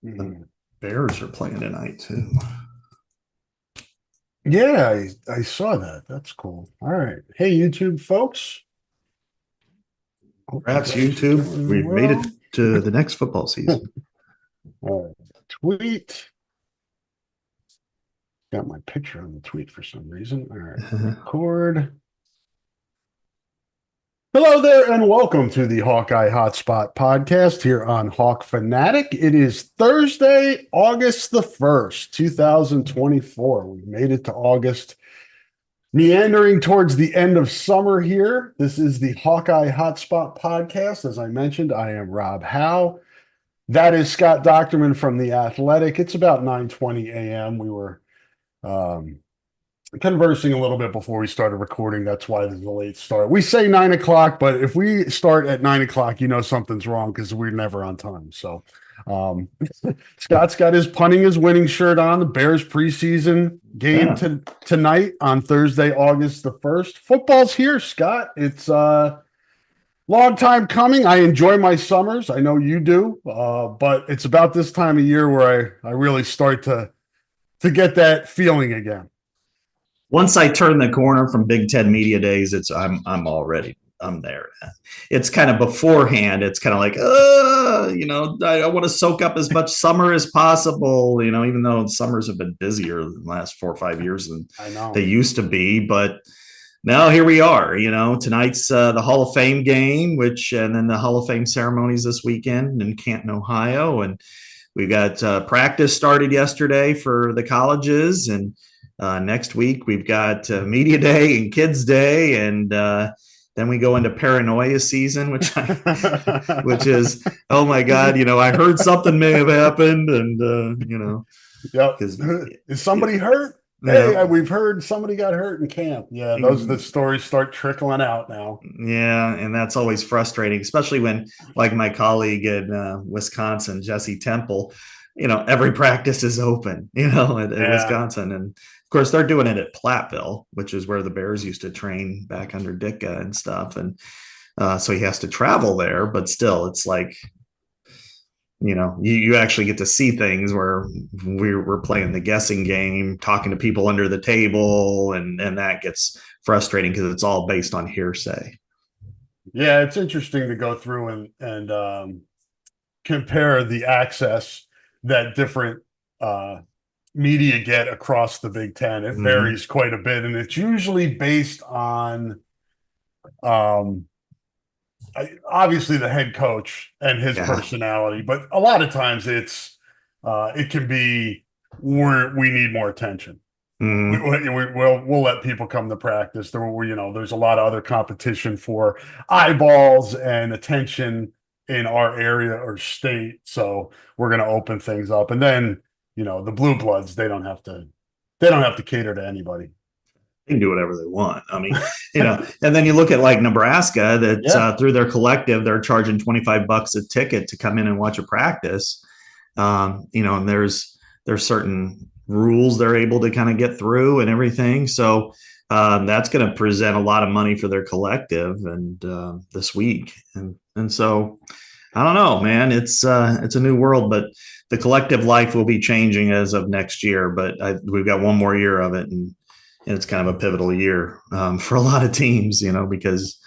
The Bears are playing tonight too. Yeah, I saw that. That's cool. All right. Hey, YouTube folks. Hope you Congrats, guys are YouTube. doing We've made well. it to the next football season. All right. Tweet. Got my picture on the tweet for some reason. All right. Record. Hello there, and welcome to the Hawkeye Hotspot podcast here on Hawk Fanatic. It is Thursday, August the 1st, 2024. We've made it to August, meandering towards the end of summer here. This is the Hawkeye Hotspot podcast. As I mentioned, I am Rob Howe. That is Scott Docterman from The Athletic. It's about 9:20 a.m. We were conversing a little bit before we started recording. That's why there's a late start. We say 9 o'clock, but if we start at 9 o'clock, you know something's wrong because we're never on time. So um, Scott's got his punting his winning shirt on. The Bears preseason game tonight on Thursday, August the 1st. Football's here, Scott. It's long time coming. I enjoy my summers. I know you do, but it's about this time of year where I really start to get that feeling again. Once I turn the corner from Big Ten Media Days, I'm there. It's kind of beforehand. It's kind of like, I want to soak up as much summer as possible, even though summers have been busier the last 4 or 5 years than they used to be. But now here we are, tonight's the Hall of Fame game, and then the Hall of Fame ceremonies this weekend in Canton, Ohio. And we got practice started yesterday for the colleges, and next week we've got media day and kids day, and then we go into paranoia season, which is, oh my God, I heard something may have happened, and yep. Is somebody hurt? Hey, we've heard somebody got hurt in camp. Yeah, the stories start trickling out now. Yeah, and that's always frustrating, especially when, like my colleague in Wisconsin, Jesse Temple, every practice is open, at Wisconsin. And of course, they're doing it at Platteville, which is where the Bears used to train back under Ditka and stuff. And so he has to travel there, but still, it's like, you actually get to see things where we're playing the guessing game, talking to people under the table, and that gets frustrating because it's all based on hearsay. Yeah, it's interesting to go through and compare the access that different media get across the Big Ten. It varies quite a bit, and it's usually based on obviously the head coach and his personality, but a lot of times it can be we need more attention. We'll let people come to practice. There's a lot of other competition for eyeballs and attention in our area or state, so we're going to open things up. And then the blue bloods, they don't have to cater to anybody. They can do whatever they want. I mean, and then you look at like Nebraska that through their collective, they're charging $25 a ticket to come in and watch a practice. And there's certain rules they're able to kind of get through and everything. So that's going to present a lot of money for their collective and this week. And so I don't know, man, it's a new world, but the collective life will be changing as of next year. But we've got one more year of it, and it's kind of a pivotal year for a lot of teams, because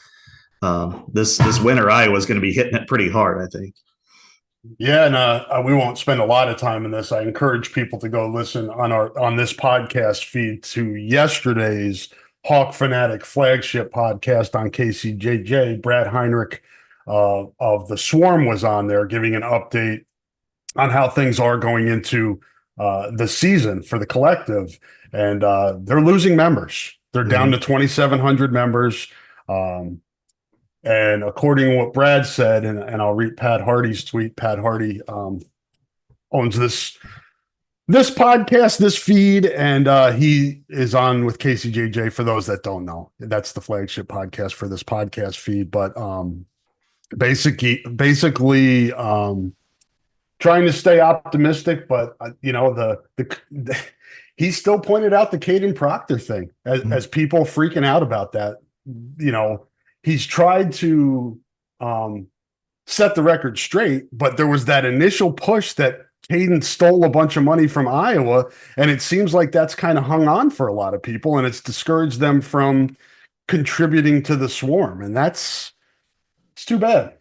this winter Iowa is going to be hitting it pretty hard, I think. Yeah, and we won't spend a lot of time in this. I encourage people to go listen on this podcast feed to yesterday's Hawk Fanatic flagship podcast on KCJJ. Brad Heinrich of the Swarm was on there giving an update on how things are going into the season for the collective. And they're losing members. They're down to 2,700 members. And according to what Brad said, and I'll read Pat Hardy's tweet. Pat Hardy owns this podcast, this feed, and he is on with KCJJ. For those that don't know, that's the flagship podcast for this podcast feed. But basically, trying to stay optimistic. But he still pointed out the Caden Proctor thing as people freaking out about that. He's tried to set the record straight, but there was that initial push that Caden stole a bunch of money from Iowa, and it seems like that's kind of hung on for a lot of people, and it's discouraged them from contributing to the Swarm, and it's too bad.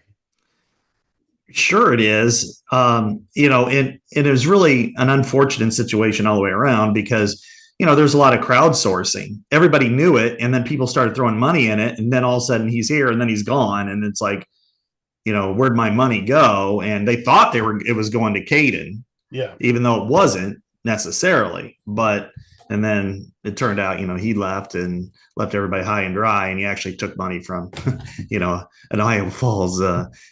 Sure, it is. And it was really an unfortunate situation all the way around because, there's a lot of crowdsourcing. Everybody knew it, and then people started throwing money in it, and then all of a sudden he's here, and then he's gone, and it's like, where'd my money go? And they thought it was going to Caden, Yeah, even though it wasn't necessarily. And then it turned out, he left and left everybody high and dry, and he actually took money from, an Iowa Falls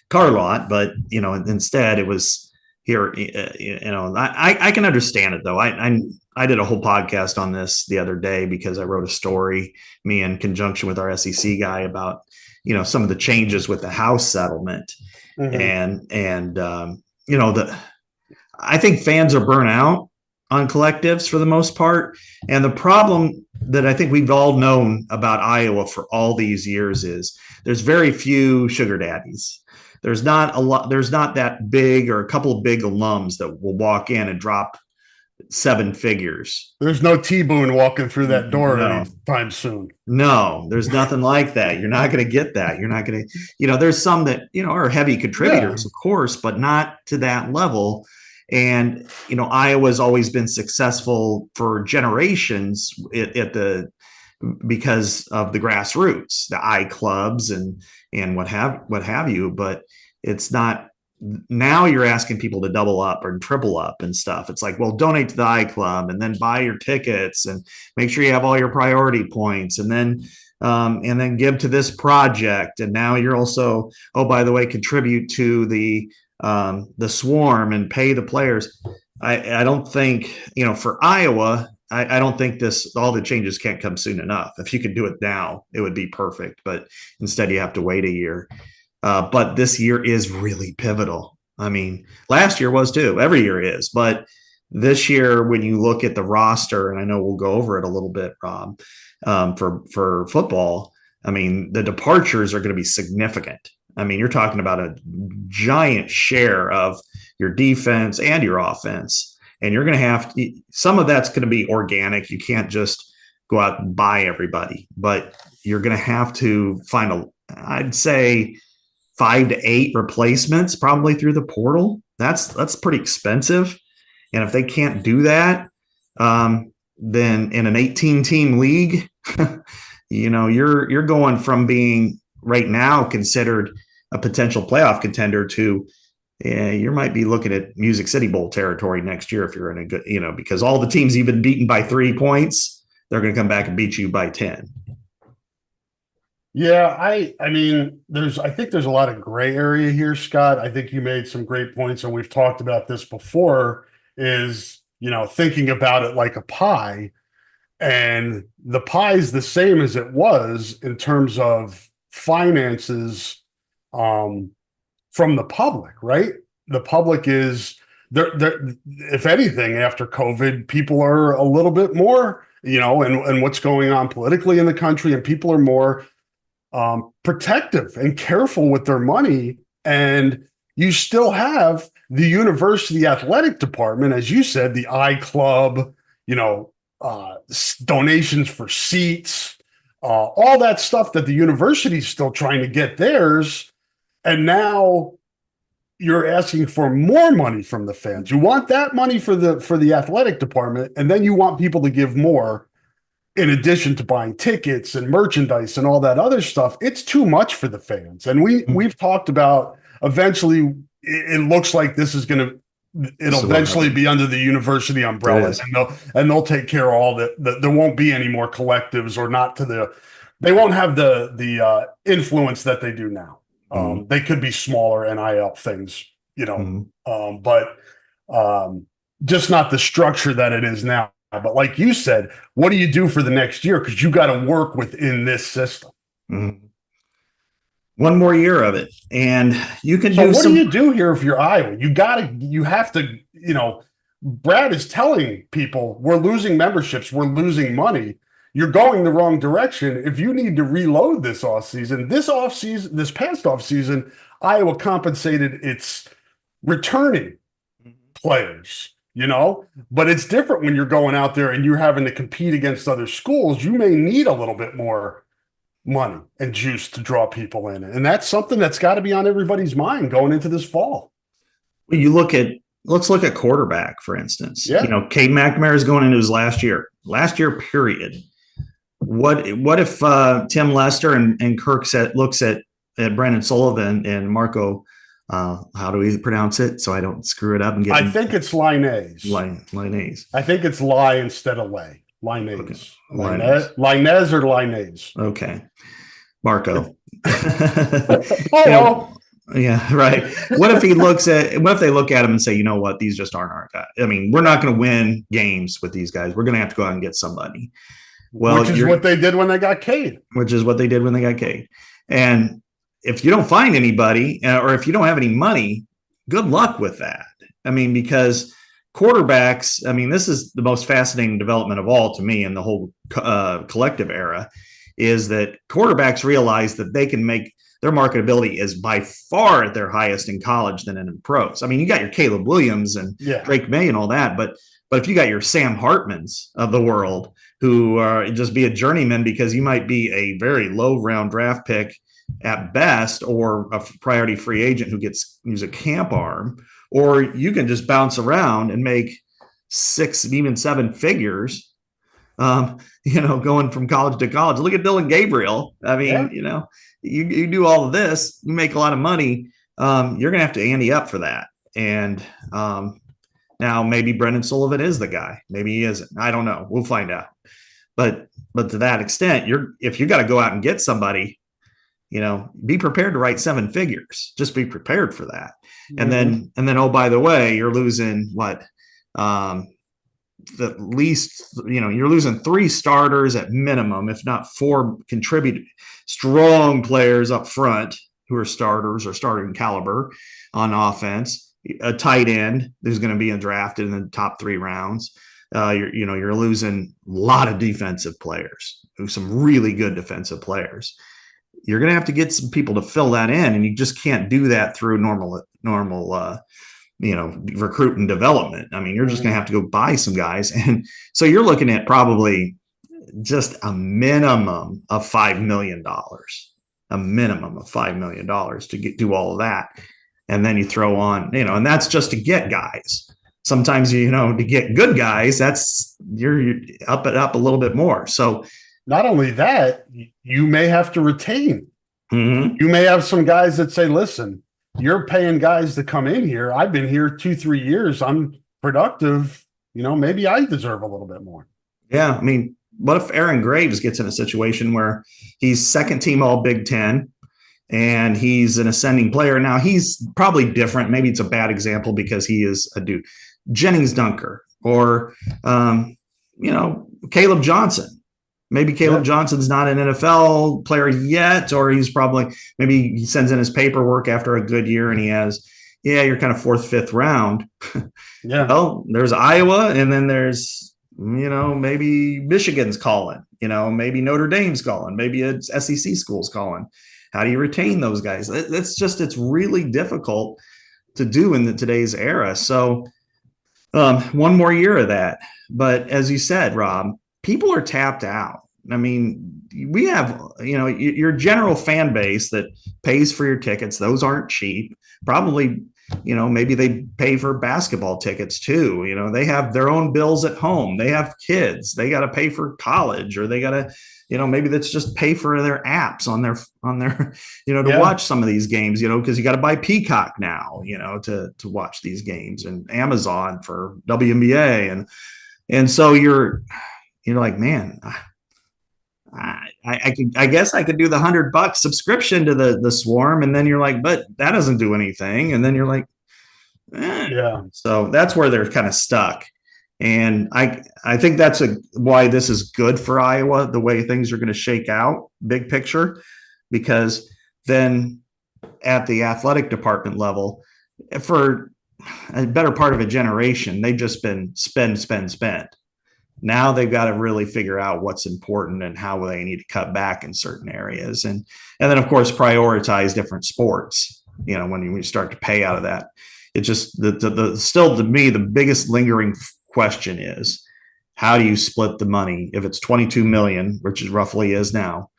car lot. But instead it was here. I can understand it though. I did a whole podcast on this the other day because I wrote a story, me in conjunction with our SEC guy, about some of the changes with the House settlement, and I think fans are burnt out on collectives for the most part. And the problem that I think we've all known about Iowa for all these years is there's very few sugar daddies. There's not that big, or a couple of big alums that will walk in and drop 7 figures. There's no T-Boone walking through that door anytime soon. No, there's nothing like that. You're not going to get that. You're not going to, there's some that, are heavy contributors, of course, but not to that level. And, Iowa's always been successful for generations because of the grassroots, the I clubs and what have you. But it's not, now you're asking people to double up or triple up and stuff. It's like, well, donate to the I club and then buy your tickets and make sure you have all your priority points, and then give to this project. And now you're also, oh, by the way, contribute to the Swarm and pay the players. I don't think, for Iowa, I don't think all the changes can't come soon enough. If you could do it now, it would be perfect. But instead you have to wait a year. But this year is really pivotal. I mean, last year was too. Every year is. But this year, when you look at the roster, and I know we'll go over it a little bit, Rob, for football, I mean, the departures are going to be significant. I mean, you're talking about a giant share of your defense and your offense. And you're going to some of that's going to be organic. You can't just go out and buy everybody, but you're going to have to find I'd say 5 to 8 replacements probably through the portal. That's pretty expensive. And if they can't do that, then in an 18-team league, you're going from being right now considered a potential playoff contender to you might be looking at Music City Bowl territory next year if you're in a good, because all the teams you've been beaten by 3 points, they're going to come back and beat you by 10. Yeah, I mean, I think there's a lot of gray area here, Scott. I think you made some great points, and we've talked about this before, is, thinking about it like a pie, and the pie is the same as it was in terms of finances from the public, right? The public is there. If anything, after COVID, people are a little bit more, and what's going on politically in the country, and people are more protective and careful with their money. And you still have the university athletic department, as you said, the I Club, donations for seats, all that stuff that the university is still trying to get theirs. And now you're asking for more money from the fans. You want that money for the athletic department, and then you want people to give more in addition to buying tickets and merchandise and all that other stuff. It's too much for the fans. And we've talked about, eventually it looks like this is going to, it'll eventually be under the university umbrella, and they'll take care of all that. There won't be any more collectives, or they won't have the influence that they do now. They could be smaller NIL things, but just not the structure that it is now. But like you said, what do you do for the next year? Because you got to work within this system. Mm-hmm. One more year of it, and you can do. So what do you do here if you're Iowa? You have to. Brad is telling people we're losing memberships, we're losing money. You're going the wrong direction. If you need to reload this offseason, this past offseason, Iowa compensated its returning players, but it's different when you're going out there and you're having to compete against other schools. You may need a little bit more money and juice to draw people in. And that's something that's got to be on everybody's mind going into this fall. Well, let's look at quarterback, for instance. Yeah. Cade McNamara is going into his last year, period. What if Tim Lester and Kirk looks at Brandon Sullivan and Marco, how do we pronounce it so I don't screw it up and get I think it's Linnaeus. Linnaeus. I think it's Lie instead of Lay. Linnaeus. Okay. Linnaeus or Linnaeus. Okay. Marco. Oh, yeah, right. What if they look at him and say, you know what, these just aren't our guys. I mean, we're not going to win games with these guys. We're going to have to go out and get somebody. Well, which is what they did when they got Cade. And if you don't find anybody, or if you don't have any money, good luck with that. I mean, because quarterbacks, I mean, this is the most fascinating development of all to me in the whole collective era, is that quarterbacks realize that they can make their marketability is by far at their highest in college than in pros. I mean, you got your Caleb Williams and Drake May and all that, but if you got your Sam Hartmans of the world who are just be a journeyman because you might be a very low round draft pick at best, or a priority free agent who's a camp arm, or you can just bounce around and make 6, even 7 figures, going from college to college. Look at Dylan Gabriel. I mean, you do all of this, you make a lot of money. You're going to have to ante up for that. And now maybe Brendan Sullivan is the guy. Maybe he isn't. I don't know. We'll find out. But to that extent, if you got to go out and get somebody, be prepared to write 7 figures. Just be prepared for that. Mm-hmm. And then, oh, by the way, you're losing what? At least, you're losing 3 starters at minimum, if not 4 strong players up front who are starters or starting caliber on offense. A tight end who's going to be drafted in the top 3 rounds. You're losing a lot of defensive players, some really good defensive players. You're going to have to get some people to fill that in, and you just can't do that through normal recruit and development. I mean, you're just going to have to go buy some guys. And so you're looking at probably just a minimum of $5 million, to do all of that. And then you throw on, and that's just to get guys. Sometimes, to get good guys, you're up a little bit more. So not only that, you may have to retain. Mm-hmm. You may have some guys that say, listen, you're paying guys to come in here. I've been here 2-3 years. I'm productive. Maybe I deserve a little bit more. Yeah. I mean, what if Aaron Graves gets in a situation where he's second team all Big Ten and he's an ascending player? Now he's probably different. Maybe it's a bad example because he is a dude. Jennings Dunker or, Caleb Johnson. Maybe Caleb Johnson's not an NFL player yet, or maybe he sends in his paperwork after a good year and he has, you're kind of 4th, 5th round. Yeah. Well, there's Iowa, and then there's, maybe Michigan's calling, maybe Notre Dame's calling, maybe it's SEC schools calling. How do you retain those guys? It's really difficult to do in today's era. So one more year of that. But as you said, Rob, people are tapped out. I mean, we have, your general fan base that pays for your tickets. Those aren't cheap. Probably, maybe they pay for basketball tickets too. They have their own bills at home. They have kids. They got to pay for college, or they got to, maybe that's just pay for their apps on their, to watch some of these games, because you got to buy Peacock now, to watch these games, and Amazon for WNBA. And so you're like, man, I guess I could do the $100 subscription to the Swarm, and then you're like, but that doesn't do anything, and then you're like, yeah. So that's where they're kind of stuck, and I think that's why this is good for Iowa, the way things are going to shake out, big picture, because then at the athletic department level, for a better part of a generation, they've just been spend. Now they've got to really figure out what's important and how they need to cut back in certain areas. And then, of course, prioritize different sports, when you start to pay out of that. It's just the still, to me, the biggest lingering question is, how do you split the money? If it's 22 million, which is roughly is now,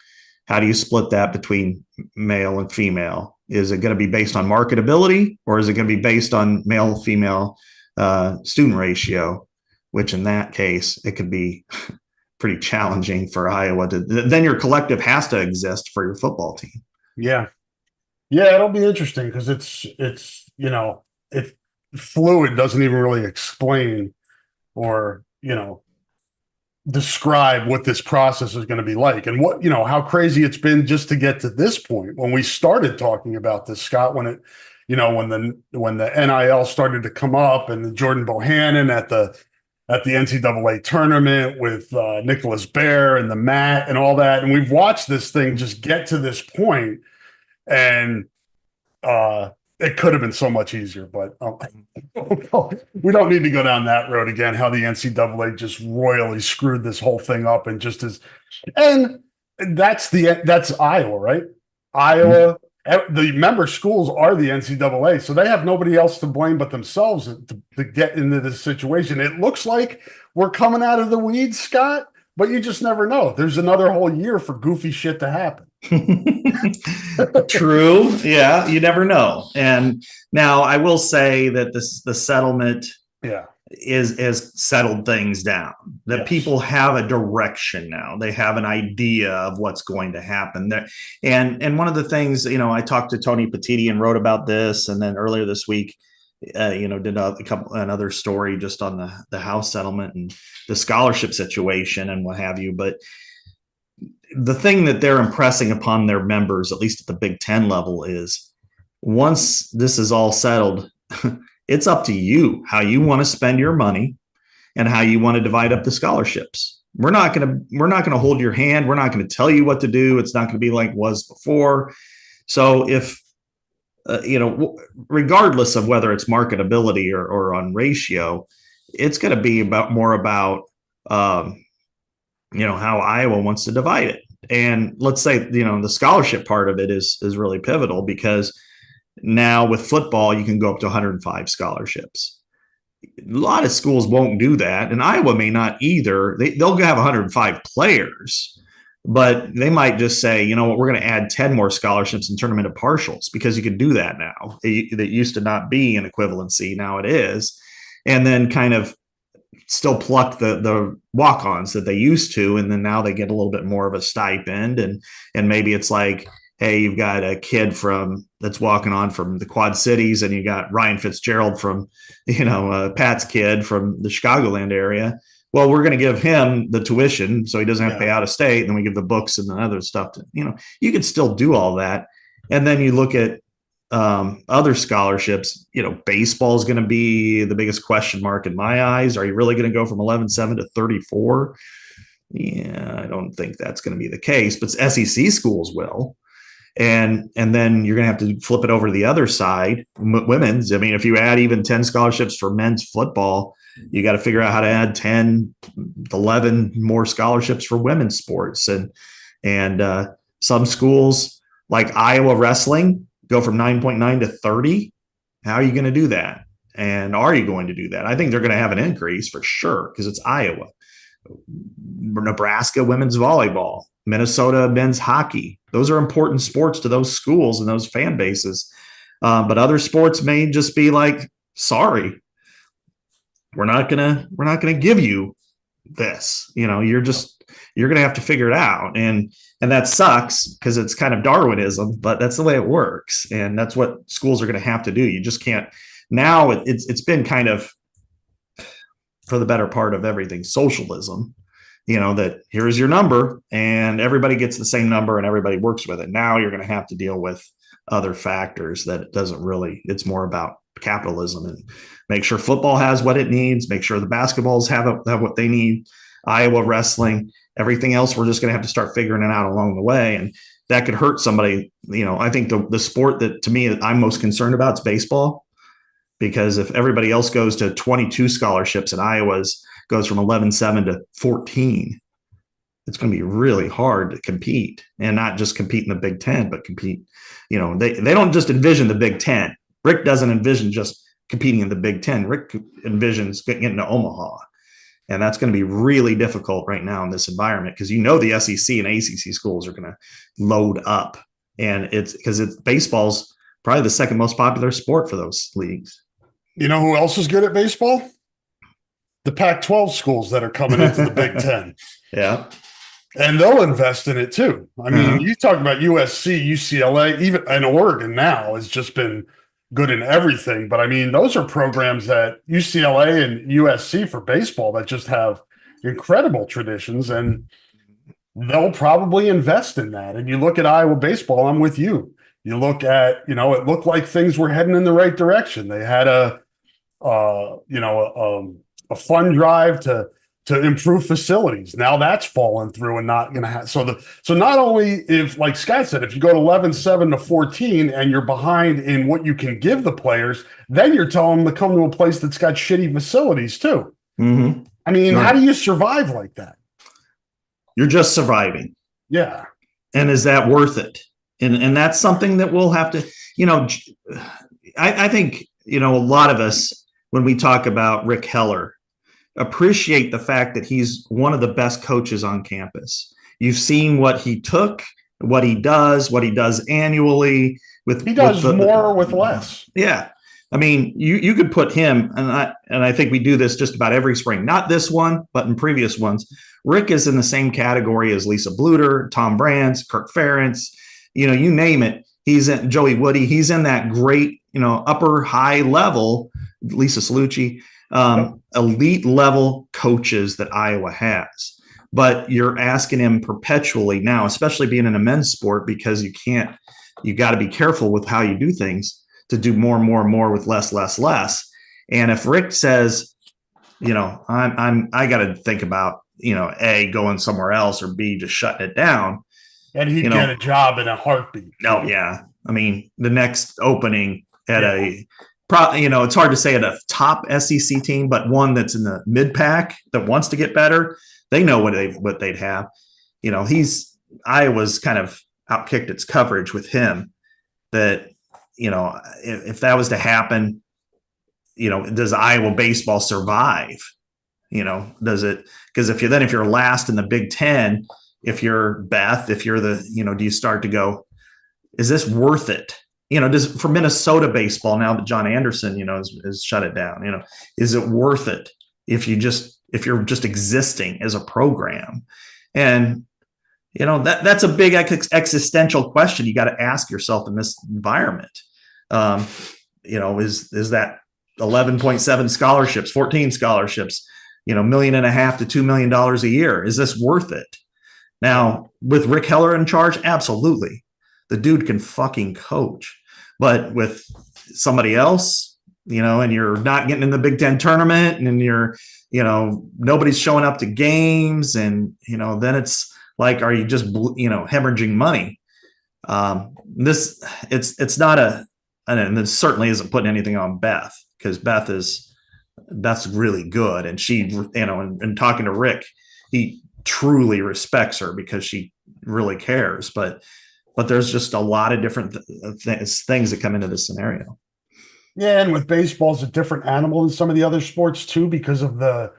how do you split that between male and female? Is it going to be based on marketability, or is it going to be based on male female student ratio? Which in that case, it could be pretty challenging for Iowa to. Then your collective has to exist for your football team. Yeah, yeah, it'll be interesting because it's it fluid doesn't even really explain or describe what this process is going to be like, and what how crazy it's been just to get to this point. When we started talking about this, Scott, when it when the NIL started to come up, and the Jordan Bohannon at the NCAA tournament with Nicholas Bear and the mat and all that, and we've watched this thing just get to this point, and it could have been so much easier, but we don't need to go down that road again. How the NCAA just royally screwed this whole thing up, and that's Iowa, right? Iowa, the member schools are the NCAA, so they have nobody else to blame but themselves to get into this situation. It looks like we're coming out of the weeds, Scott, but you just never know. There's another whole year for goofy shit to happen. True. Yeah, you never know. And now I will say that the settlement is settled things down. That yes. People have a direction now. They have an idea of what's going to happen there. And one of the things, I talked to Tony Petiti and wrote about this, and then earlier this week, did another story just on the House settlement and the scholarship situation and what have you. But the thing that they're impressing upon their members, at least at the Big Ten level, is once this is all settled, it's up to you how you want to spend your money and how you want to divide up the scholarships. We're not going to hold your hand. We're not going to tell you what to do. It's not going to be like it was before. So if, regardless of whether it's marketability or on ratio, it's going to be more about how Iowa wants to divide it. And let's say, the scholarship part of it is really pivotal, because now with football, you can go up to 105 scholarships. A lot of schools won't do that, and Iowa may not either. They'll have 105 players, but they might just say, we're going to add 10 more scholarships and turn them into partials, because you can do that now. That used to not be an equivalency. Now it is. And then kind of still pluck the walk-ons that they used to, and then now they get a little bit more of a stipend, and maybe it's like, hey, you've got a kid that's walking on from the Quad Cities, and you got Ryan Fitzgerald from Pat's kid from the Chicagoland area. Well, we're going to give him the tuition so he doesn't have to pay out of state, and then we give the books and the other stuff to, you could still do all that. And then you look at other scholarships. Baseball is going to be the biggest question mark in my eyes. Are you really going to go from 11-7 to 34? Yeah, I don't think that's going to be the case, but SEC schools will. And then you're going to have to flip it over to the other side, women's. I mean, if you add even 10 scholarships for men's football, you got to figure out how to add 10, 11 more scholarships for women's sports. And some schools like Iowa wrestling go from 9.9 to 30. How are you going to do that? And are you going to do that? I think they're going to have an increase for sure, because it's Iowa. Nebraska women's volleyball, Minnesota men's hockey. Those are important sports to those schools and those fan bases. But other sports may just be like, sorry, we're not gonna give you this. You're gonna have to figure it out. And that sucks, because it's kind of Darwinism, but that's the way it works. And that's what schools are going to have to do. You just can't. Now it's been kind of, for the better part of everything, socialism, that here's your number and everybody gets the same number and everybody works with it. Now you're going to have to deal with other factors that it doesn't really, it's more about capitalism, and make sure football has what it needs, make sure the basketballs have what they need, Iowa wrestling, everything else. We're just going to have to start figuring it out along the way. And that could hurt somebody. I think the sport that, to me, I'm most concerned about is baseball. Because if everybody else goes to 22 scholarships and Iowa's goes from 11-7 to 14, it's going to be really hard to compete, and not just compete in the Big Ten, but compete. They don't just envision the Big Ten. Rick doesn't envision just competing in the Big Ten. Rick envisions getting into Omaha. And that's going to be really difficult right now in this environment because the SEC and ACC schools are going to load up. And it's because baseball's probably the second most popular sport for those leagues. You know who else is good at baseball? The Pac-12 schools that are coming into the Big Ten. Yeah. And they'll invest in it too. I mean, you talk about USC, UCLA, even and Oregon now has just been good in everything. But I mean, those are programs that UCLA and USC for baseball that just have incredible traditions, and they'll probably invest in that. And you look at Iowa baseball, I'm with you. You look at, it looked like things were heading in the right direction. They had a fund drive to improve facilities. Now that's fallen through and not going to have. So not only if, like Scott said, if you go to 11-7 to 14 and you're behind in what you can give the players, then you're telling them to come to a place that's got shitty facilities too. Mm-hmm. I mean, how do you survive like that? You're just surviving. Yeah. And is that worth it? And that's something that we'll have to, I think, a lot of us, when we talk about Rick Heller, appreciate the fact that he's one of the best coaches on campus. You've seen what he took, what he does annually with. He does more with less. Yeah. I mean, you could put him, and I think we do this just about every spring, not this one, but in previous ones. Rick is in the same category as Lisa Bluter, Tom Brands, Kirk Ferentz, you name it. He's in Joey Woody. He's in that great, upper high level, Lisa Salucci, elite level coaches that Iowa has. But you're asking him perpetually now, especially being in a men's sport, because you got to be careful with how you do things to do more and more and more with less. And if Rick says, I got to think about, A, going somewhere else, or B, just shutting it down. And he'd get a job in a heartbeat. No, yeah. I mean, the next opening at it's hard to say at a top SEC team, but one that's in the mid pack that wants to get better, they know what they'd have. Iowa's kind of outkicked its coverage with him. That if that was to happen, does Iowa baseball survive? Does it? Because if you're last in the Big Ten, if you're Beth, if you're do you start to go, is this worth it? For Minnesota baseball, now that John Anderson, has shut it down, is it worth it if you're just existing as a program? And, that's a big existential question you got to ask yourself in this environment. Is that 11.7 scholarships, 14 scholarships, $1.5 million to $2 million a year? Is this worth it? Now, with Rick Heller in charge, absolutely. The dude can fucking coach. But with somebody else, and you're not getting in the Big Ten tournament, and you're, nobody's showing up to games, and, then it's like, are you just, hemorrhaging money? It's not and it certainly isn't putting anything on Beth, because that's really good. And she, and talking to Rick, he truly respects her because she really cares. But there's just a lot of different things that come into this scenario. Yeah, and with baseball, it's a different animal than some of the other sports too, because of the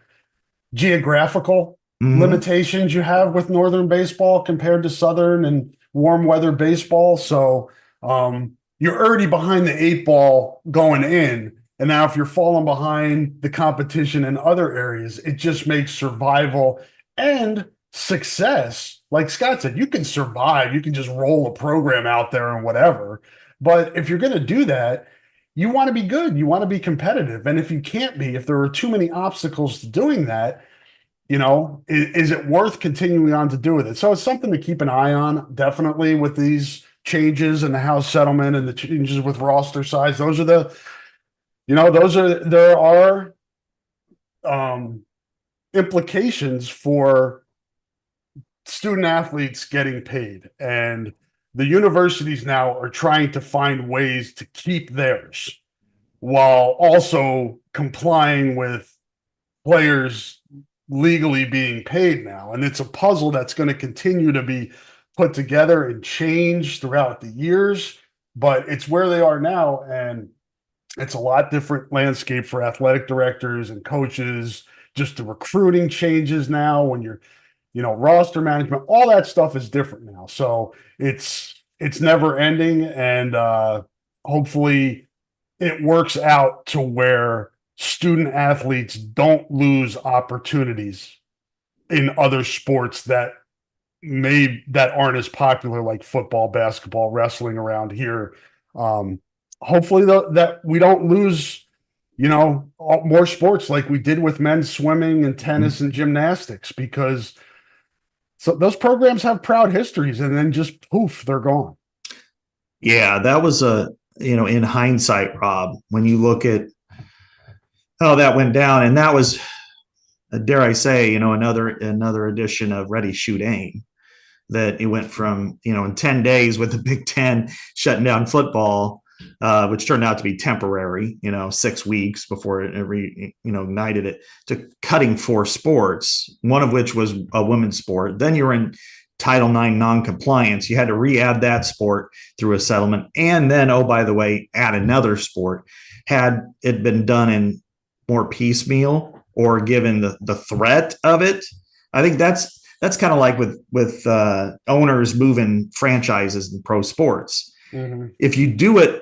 geographical limitations you have with northern baseball compared to southern and warm weather baseball. So you're already behind the 8 ball going in. And now if you're falling behind the competition in other areas, it just makes survival and success. Like Scott said, you can survive. You can just roll a program out there and whatever. But if you're going to do that, you want to be good. You want to be competitive. And if you can't be, if there are too many obstacles to doing that, is it worth continuing on to do with it? So it's something to keep an eye on, definitely, with these changes and the House settlement and the changes with roster size. There are implications for student athletes getting paid, and the universities now are trying to find ways to keep theirs while also complying with players legally being paid now. And it's a puzzle that's going to continue to be put together and change throughout the years, but it's where they are now. And It's a lot different landscape for athletic directors and coaches. Just the recruiting changes now when you're, roster management, all that stuff is different now. So it's never ending. And hopefully it works out to where student athletes don't lose opportunities in other sports that aren't as popular, like football, basketball, wrestling around here. Hopefully that we don't lose, more sports like we did with men's swimming and tennis and gymnastics, because those programs have proud histories, and then just poof, they're gone. Yeah, that was in hindsight, Rob, when you look at how that went down, and that was, dare I say, another edition of Ready, Shoot, Aim. That it went from, in 10 days with the Big Ten shutting down football, which turned out to be temporary, 6 weeks before it ignited it, to cutting 4 sports, one of which was a women's sport. Then you're in Title IX non-compliance. You had to re-add that sport through a settlement. And then, oh, by the way, add another sport. Had it been done in more piecemeal or given the threat of it, I think that's kind of like with owners moving franchises in pro sports. Mm-hmm. If you do it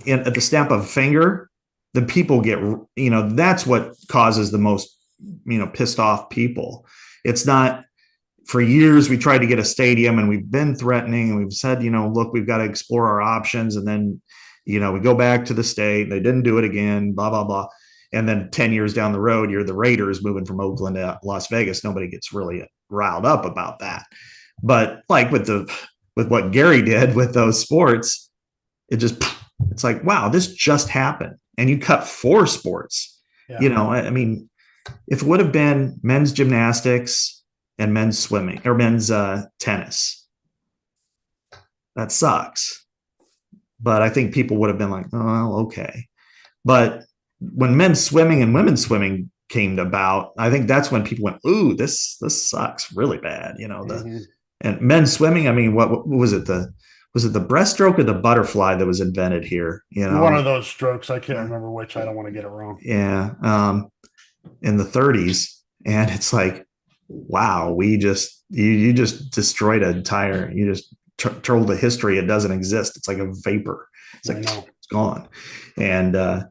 at the snap of a finger, then people get, that's what causes the most, pissed off people. It's not, for years we tried to get a stadium and we've been threatening and we've said, look, we've got to explore our options. And then, we go back to the state, they didn't do it again, blah, blah, blah. And then 10 years down the road, you're the Raiders moving from Oakland to Las Vegas. Nobody gets really riled up about that. But like with what Gary did with those sports, it's like, wow, this just happened. And you cut 4 sports. Yeah. I mean, if it would have been men's gymnastics and men's swimming or men's tennis, that sucks. But I think people would have been like, oh, okay. But when men's swimming and women's swimming came about, I think that's when people went, ooh, this sucks really bad. Mm-hmm. And men's swimming, I mean, what was it? Was it the breaststroke or the butterfly that was invented here? One of those strokes. I can't remember which. I don't want to get it wrong. Yeah. In the 30s. And it's like, wow, you just destroyed you just told the history. It doesn't exist. It's like a vapor. It's like, it's gone. And, and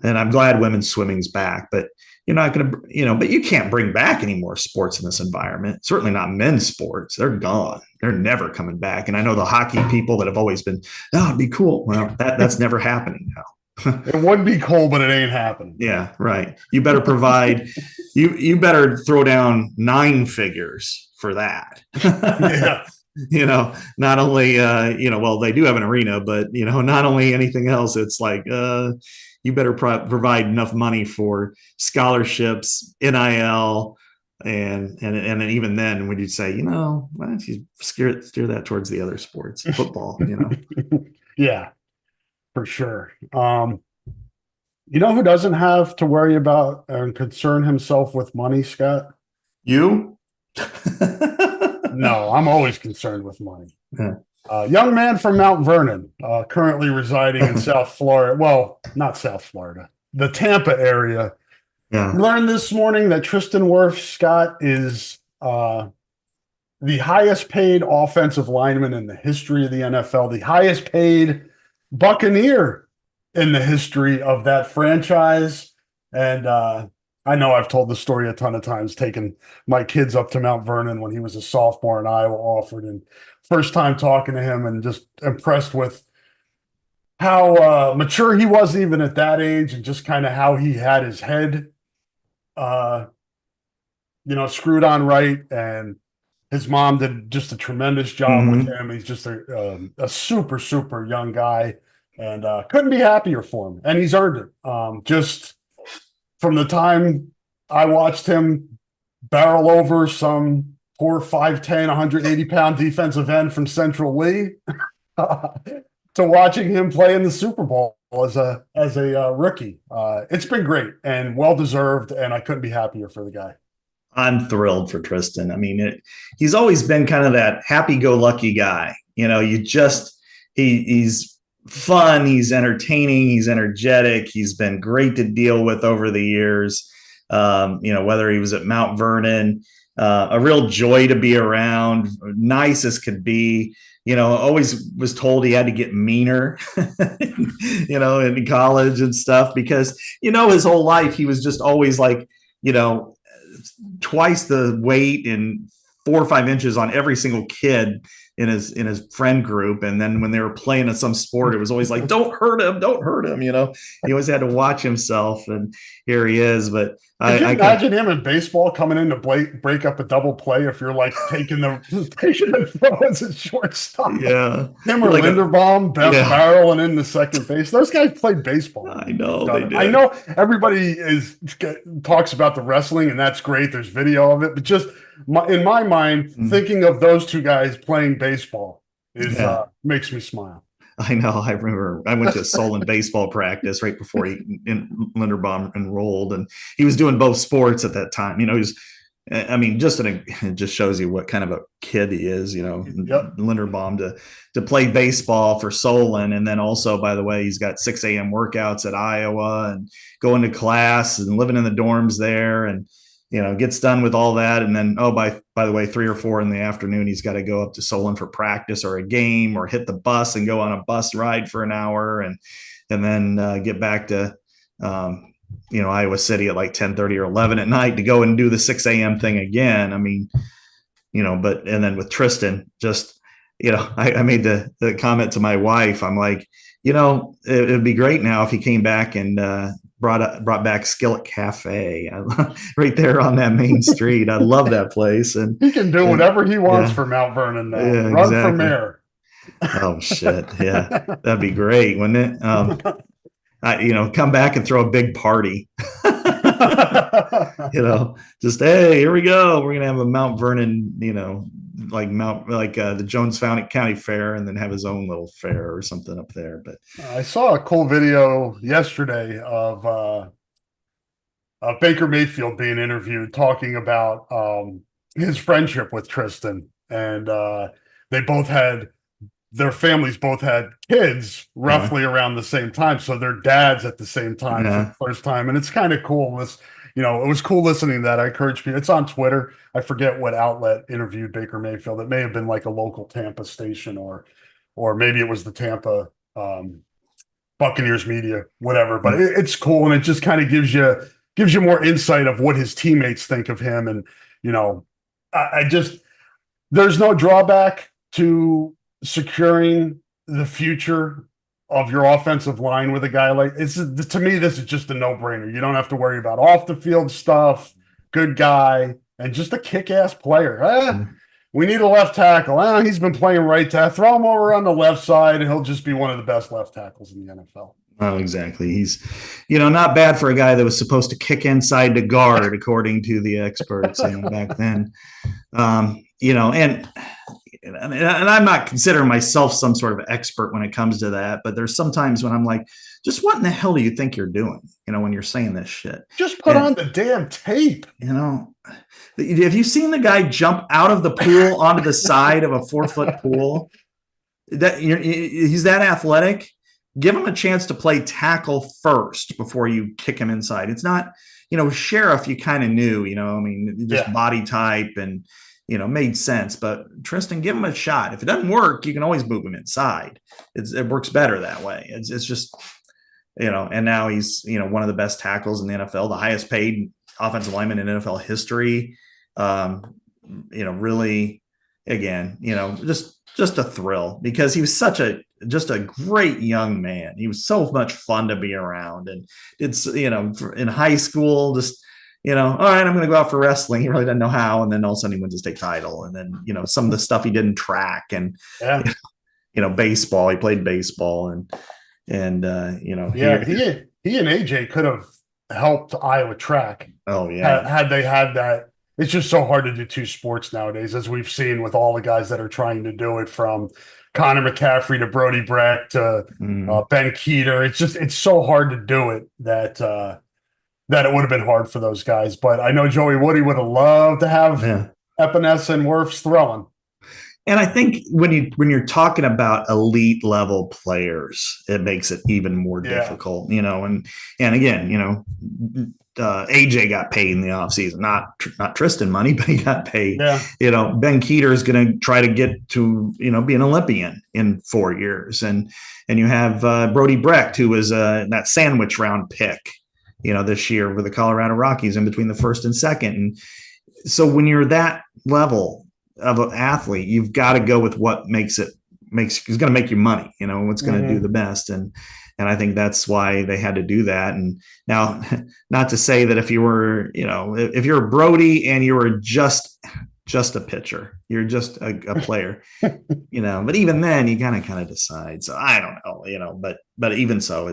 I'm glad women's swimming's back, but you're not going to, but you can't bring back any more sports in this environment. Certainly not men's sports. They're gone. They're never coming back. And I know the hockey people that have always been, oh, it'd be cool. Well, that's never happening now. It would be cool, but it ain't happening. Yeah, right. You better provide, you better throw down 9 figures for that. Yeah. Not only, well, they do have an arena, but, not only anything else. It's like, you better provide enough money for scholarships, NIL, and even then, when you say, why don't you steer that towards the other sports, football, Yeah, for sure. Who doesn't have to worry about and concern himself with money, Scott? You? No, I'm always concerned with money. Yeah. Young man from Mount Vernon, currently residing in South Florida. Well, not South Florida, the Tampa area. Yeah. Learned this morning that Tristan Wirfs, Scott, is the highest paid offensive lineman in the history of the NFL, the highest paid Buccaneer in the history of that franchise. And I know I've told the story a ton of times, taking my kids up to Mount Vernon when he was a sophomore in Iowa, offered, and first time talking to him and just impressed with how mature he was even at that age, and just kind of how he had his head, screwed on right. And his mom did just a tremendous job with him. He's just a super, super young guy, and couldn't be happier for him. And he's earned it. Just from the time I watched him barrel over some poor 5'10", 180-pound defensive end from Central Lee to watching him play in the Super Bowl as a rookie. It's been great and well-deserved, and I couldn't be happier for the guy. I'm thrilled for Tristan. I mean, he's always been kind of that happy-go-lucky guy. He's fun. He's entertaining. He's energetic. He's been great to deal with over the years. Whether he was at Mount Vernon, a real joy to be around, nice as could be. Always was told he had to get meaner, in college and stuff because, his whole life he was just always like, twice the weight and 4 or 5 inches on every single kid in his friend group. And then when they were playing in some sport, it was always like, don't hurt him. He always had to watch himself, and here he is. But Could you imagine him in baseball coming in to break up a double play if you're like taking the throw as a shortstop? Yeah. Him or like Linderbaum barreling in the second base. Those guys played baseball. I know they did. I know everybody talks about the wrestling, and that's great. There's video of it, but just in my mind, thinking of those two guys playing baseball makes me smile. I know. I remember I went to Solon baseball practice right before Linderbaum enrolled, and he was doing both sports at that time. He was, it just shows you what kind of a kid he is. Linderbaum to play baseball for Solon, and then also, by the way, he's got 6 a.m. workouts at Iowa and going to class and living in the dorms there, and gets done with all that. And then, by the way, 3 or 4 in the afternoon, he's got to go up to Solon for practice or a game or hit the bus and go on a bus ride for an hour. And then get back to, Iowa City at like 10:30 or 11 at night to go and do the 6 a.m. thing again. And then with Tristan, just, I made the comment to my wife. I'm like, it'd be great now if he came back and, brought back Skillet Cafe right there on that main street. I love that place, and he can do whatever he wants for Mount Vernon now. Yeah, Run for mayor. Oh shit! Yeah, that'd be great, wouldn't it? Come back and throw a big party. Just hey, here we go. We're gonna have a Mount Vernon, the Jones County Fair, and then have his own little fair or something up there. But I saw a cool video yesterday of Baker Mayfield being interviewed, talking about his friendship with Tristan, and their families both had kids roughly around the same time, so their dads at the same time for the first time, and it's kind of cool. It was cool listening to that. I encourage people. It's on Twitter. I forget what outlet interviewed Baker Mayfield. It may have been like a local Tampa station, or maybe it was the Tampa Buccaneers media, whatever. But it's cool, and it just kind of gives you more insight of what his teammates think of him. And there's no drawback to securing the future of your offensive line with a guy like to me, this is just a no-brainer. You don't have to worry about off the field stuff. Good guy and just a kick-ass player. We need a left tackle. He's been playing right tackle. Throw him over on the left side, and he'll just be one of the best left tackles in the NFL. Oh, exactly. He's, not bad for a guy that was supposed to kick inside to guard, according to the experts back then. And I'm not considering myself some sort of expert when it comes to that, but there's sometimes when I'm like, just what in the hell do you think you're doing? When you're saying this shit, just put on the damn tape. Have you seen the guy jump out of the pool onto the side of a 4-foot pool? He's that athletic. Give him a chance to play tackle first before you kick him inside. It's not, Sheriff, you kind of knew, body type and, made sense. But Tristan, give him a shot. If it doesn't work, you can always move him inside. It works better that way. It's just, and now he's, one of the best tackles in the NFL, the highest paid offensive lineman in NFL history. Really, again, just a thrill because he was just a great young man. He was so much fun to be around. And it's, in high school, just, all right, I'm going to go out for wrestling. He really doesn't know how. And then all of a sudden he wins a state title. And then, some of the stuff he did in track and, baseball, he played baseball and he and AJ could have helped Iowa track. Oh yeah. Had they had that. It's just so hard to do 2 sports nowadays, as we've seen with all the guys that are trying to do it, from Connor McCaffrey to Brody Breck to Ben Keeter. It's so hard to do it that it would have been hard for those guys. But I know Joey Woody would have loved to have Epinesa and Wirfs throwing. And I think when you're talking about elite level players, it makes it even more difficult, and again, AJ got paid in the offseason, not Tristan money, but he got paid. Yeah. Ben Keeter is going to try to get to be an Olympian in 4 years, and you have Brody Brecht, who was that sandwich round pick, this year for the Colorado Rockies in between the first and second, and so when you're that level of an athlete, you've got to go with what is going to make you money, what's going to do the best. And I think that's why they had to do that. And now, not to say that if you're Brody and you were just a pitcher, you're just a player, but even then you kind of decide. So I don't know, but even so,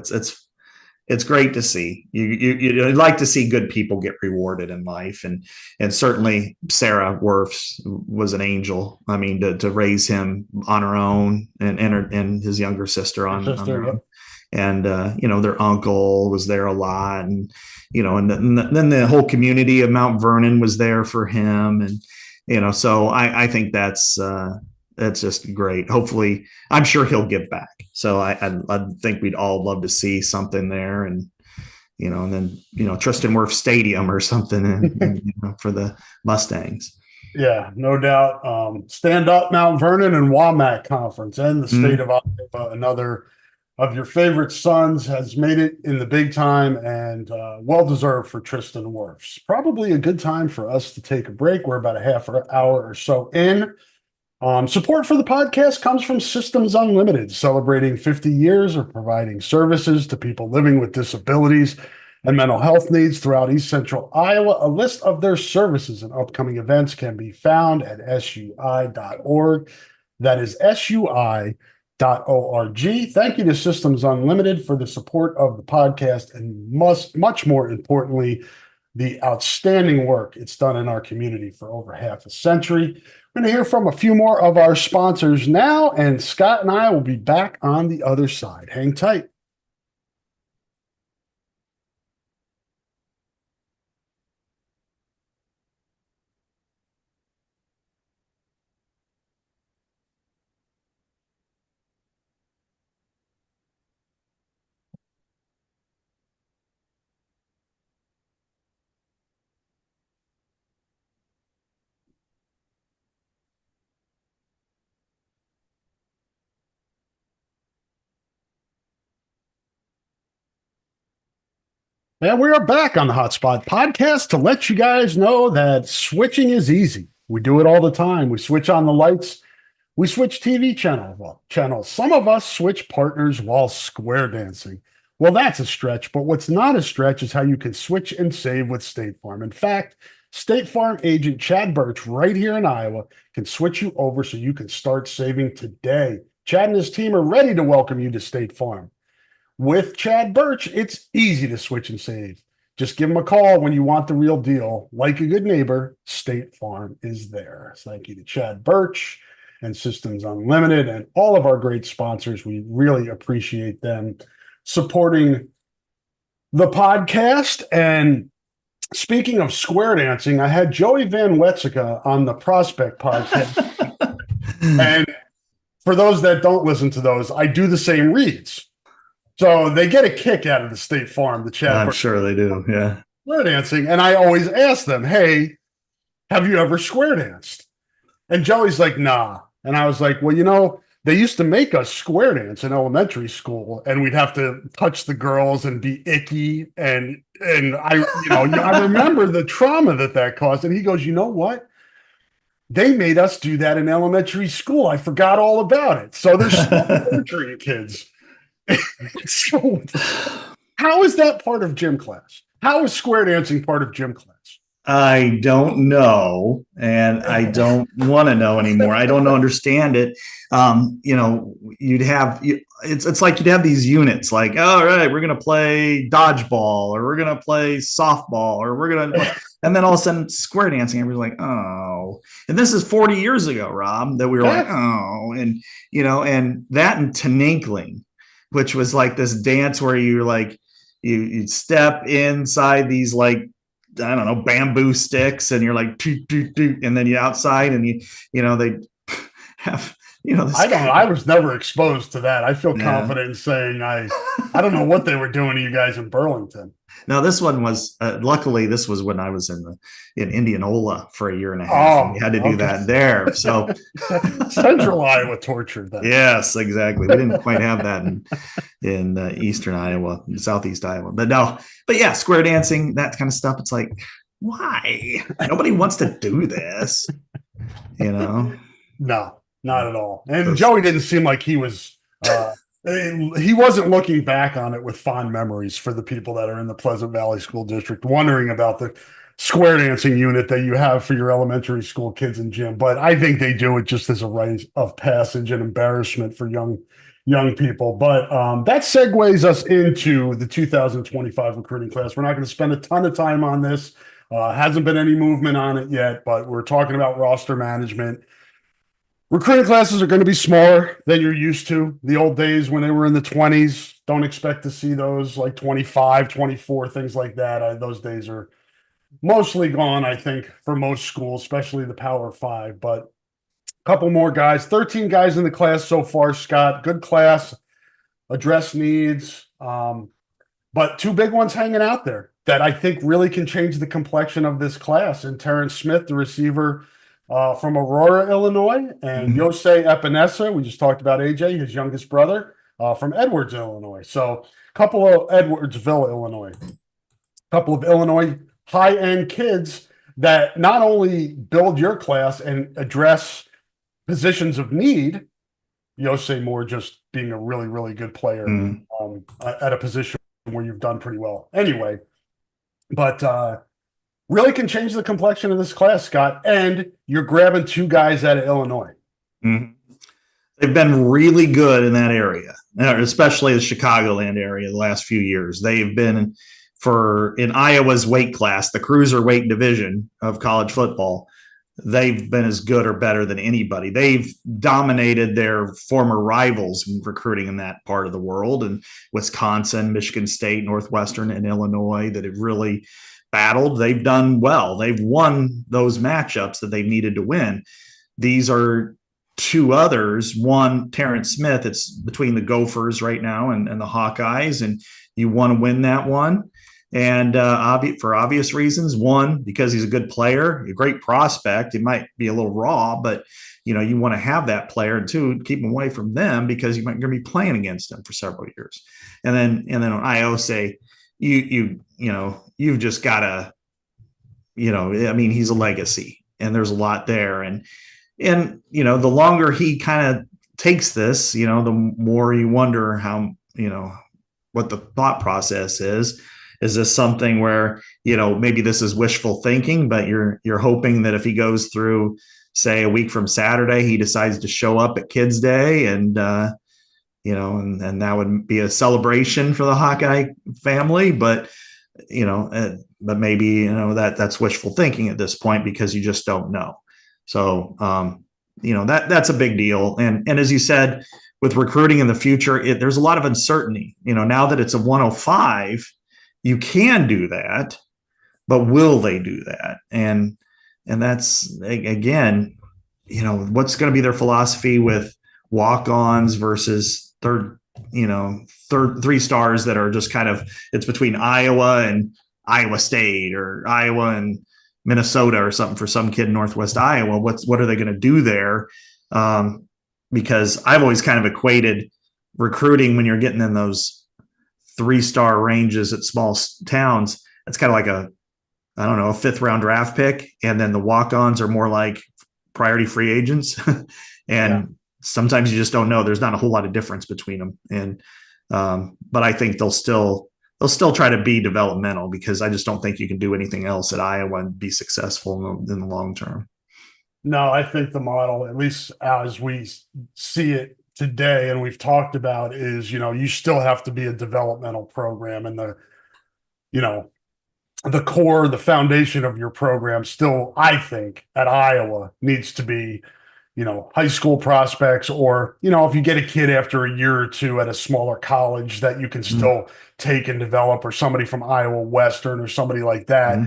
it's great to see. You'd like to see good people get rewarded in life, and certainly Sarah Wirfs was an angel. I mean, to raise him on her own, and his younger sister on their own, and their uncle was there a lot, and then the whole community of Mount Vernon was there for him, and so I think that's just great. Hopefully, I'm sure he'll give back. So I think we'd all love to see something there, and then Tristan Wirfs Stadium or something, for the Mustangs. Yeah, no doubt. Stand up Mount Vernon and WAMAC conference and the state of Iowa. Another of your favorite sons has made it in the big time, and well deserved for Tristan Wirfs. Probably a good time for us to take a break. We're about a half hour or so in. Support for the podcast comes from Systems Unlimited, celebrating 50 years of providing services to people living with disabilities and mental health needs throughout East Central Iowa. A list of their services and upcoming events can be found at sui.org. That is sui.org. Thank you to Systems Unlimited for the support of the podcast, and much more importantly, the outstanding work it's done in our community for over half a century. We're going to hear from a few more of our sponsors now, and Scott and I will be back on the other side. Hang tight. And we are back on the Hotspot podcast to let you guys know that switching is easy. We do it all the time. We switch on the lights. We switch TV channels. Some of us switch partners while square dancing. Well, that's a stretch, but what's not a stretch is how you can switch and save with State Farm. In fact, State Farm agent Chad Birch right here in Iowa can switch you over so you can start saving today. Chad and his team are ready to welcome you to State Farm. With Chad Birch, it's easy to switch and save. Just give him a call when you want the real deal. Like a good neighbor, State Farm is there. Thank you to Chad Birch and Systems Unlimited and all of our great sponsors. We really appreciate them supporting the podcast. And speaking of square dancing, I had Joey Van Wetzika on the Prospect podcast. And for those that don't listen to those, I do the same reads. So they get a kick out of the State Farm, the chat. I'm sure they do. Yeah. Square dancing. And I always ask them, hey, have you ever square danced? And Joey's like, nah. And I was like, well, they used to make us square dance in elementary school, and we'd have to touch the girls and be icky. And I remember the trauma that caused. And he goes, you know what? They made us do that in elementary school. I forgot all about it. So there's torturing kids. So, how is that part of gym class? How is square dancing part of gym class? I don't know, and I don't want to know anymore. I don't understand it. It's like you'd have these units like, all right, we're going to play dodgeball, or we're going to play softball, or we're going to, and then all of a sudden square dancing, everybody's like, oh, and this is 40 years ago, Rob, that we were like, oh, and, and that and Taninkling, which was like this dance where you're like, you step inside these, like, I don't know, bamboo sticks, and you're like, and then you're outside, and they have, you know, this I don't know. guy. I was never exposed to that. I feel Yeah. confident in saying I don't know what they were doing to you guys in Burlington. No, this one was luckily this was when I was in Indianola for a year and a half, and we Oh, had to do okay. that there. So Central Iowa torture then. yes, exactly. We didn't quite have that in eastern Iowa, southeast Iowa, but no, but yeah, square dancing, that kind of stuff. It's like, why? Nobody wants to do this, you know. No, not at all. And Those, Joey didn't seem like he wasn't looking back on it with fond memories for the people that are in the Pleasant Valley School District, wondering about the square dancing unit that you have for your elementary school kids and gym. But I think they do it just as a rite of passage and embarrassment for young people. But that segues us into the 2025 recruiting class. We're not going to spend a ton of time on this. Hasn't been any movement on it yet, but we're talking about roster management. Recruiting classes are going to be smaller than you're used to. The old days when they were in the 20s, don't expect to see those like 25, 24, things like that. Those days are mostly gone, I think, for most schools, especially the Power Five. But a couple more guys, 13 guys in the class so far, Scott. Good class, address needs. But two big ones hanging out there that I think really can change the complexion of this class. And Terrence Smith, the receiver from Aurora, Illinois, and Yosei Epinesa. We just talked about AJ, his youngest brother, from Edwards, Illinois. So a couple of Edwardsville, Illinois. A couple of Illinois high-end kids that not only build your class and address positions of need, Yosei more just being a really, really good player at a position where you've done pretty well anyway. But really can change the complexion of this class, Scott. And you're grabbing two guys out of Illinois. mm-hmm. They've been really good in that area, especially the Chicagoland area the last few years. They've been in Iowa's weight class, the cruiserweight division of college football. They've been as good or better than anybody. They've dominated their former rivals in recruiting in that part of the world, and Wisconsin, Michigan State, Northwestern, and Illinois that have really battled. They've done well. They've won those matchups that they needed to win. These are two others. One, Terrence Smith, it's between the Gophers right now and the Hawkeyes, and you want to win that one. And for obvious reasons, one, because he's a good player, a great prospect. He might be a little raw, but you want to have that player. And two, keep him away from them because you're going to be playing against them for several years. And then on Iose, you've just got to, he's a legacy, and there's a lot there. And the longer he kind of takes this, the more you wonder how, what the thought process is. Is this something where, maybe this is wishful thinking, but you're hoping that if he goes through, say, a week from Saturday, he decides to show up at Kids Day and that would be a celebration for the Hawkeye family. But, but maybe, that's wishful thinking at this point because you just don't know. So, that's a big deal. And as you said, with recruiting in the future, there's a lot of uncertainty, now that it's a 105, you can do that, but will they do that? And that's, again, what's going to be their philosophy with walk-ons versus three stars that are just kind of, it's between Iowa and Iowa State or Iowa and Minnesota or something for some kid in Northwest Iowa. What are they going to do there? Because I've always kind of equated recruiting when you're getting in those 3-star ranges at small towns. It's kind of like a 5th round draft pick. And then the walk-ons are more like priority free agents. And sometimes you just don't know. There's not a whole lot of difference between them. And, but I think they'll still try to be developmental because I just don't think you can do anything else at Iowa and be successful in the long term. No, I think the model, at least as we see it today, and we've talked about, is, you still have to be a developmental program, and the core, the foundation of your program still, I think, at Iowa needs to be, high school prospects, or, if you get a kid after a year or two at a smaller college that you can still take and develop, or somebody from Iowa Western or somebody like that.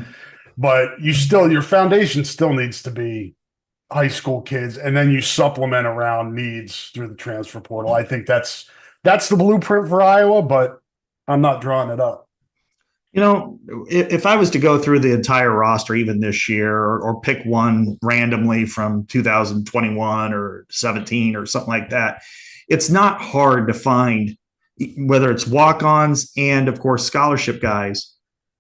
But your foundation still needs to be high school kids, and then you supplement around needs through the transfer portal. I think that's the blueprint for Iowa, but I'm not drawing it up. If I was to go through the entire roster, even this year, or pick one randomly from 2021 or 17 or something like that, it's not hard to find, whether it's walk-ons and, of course, scholarship guys,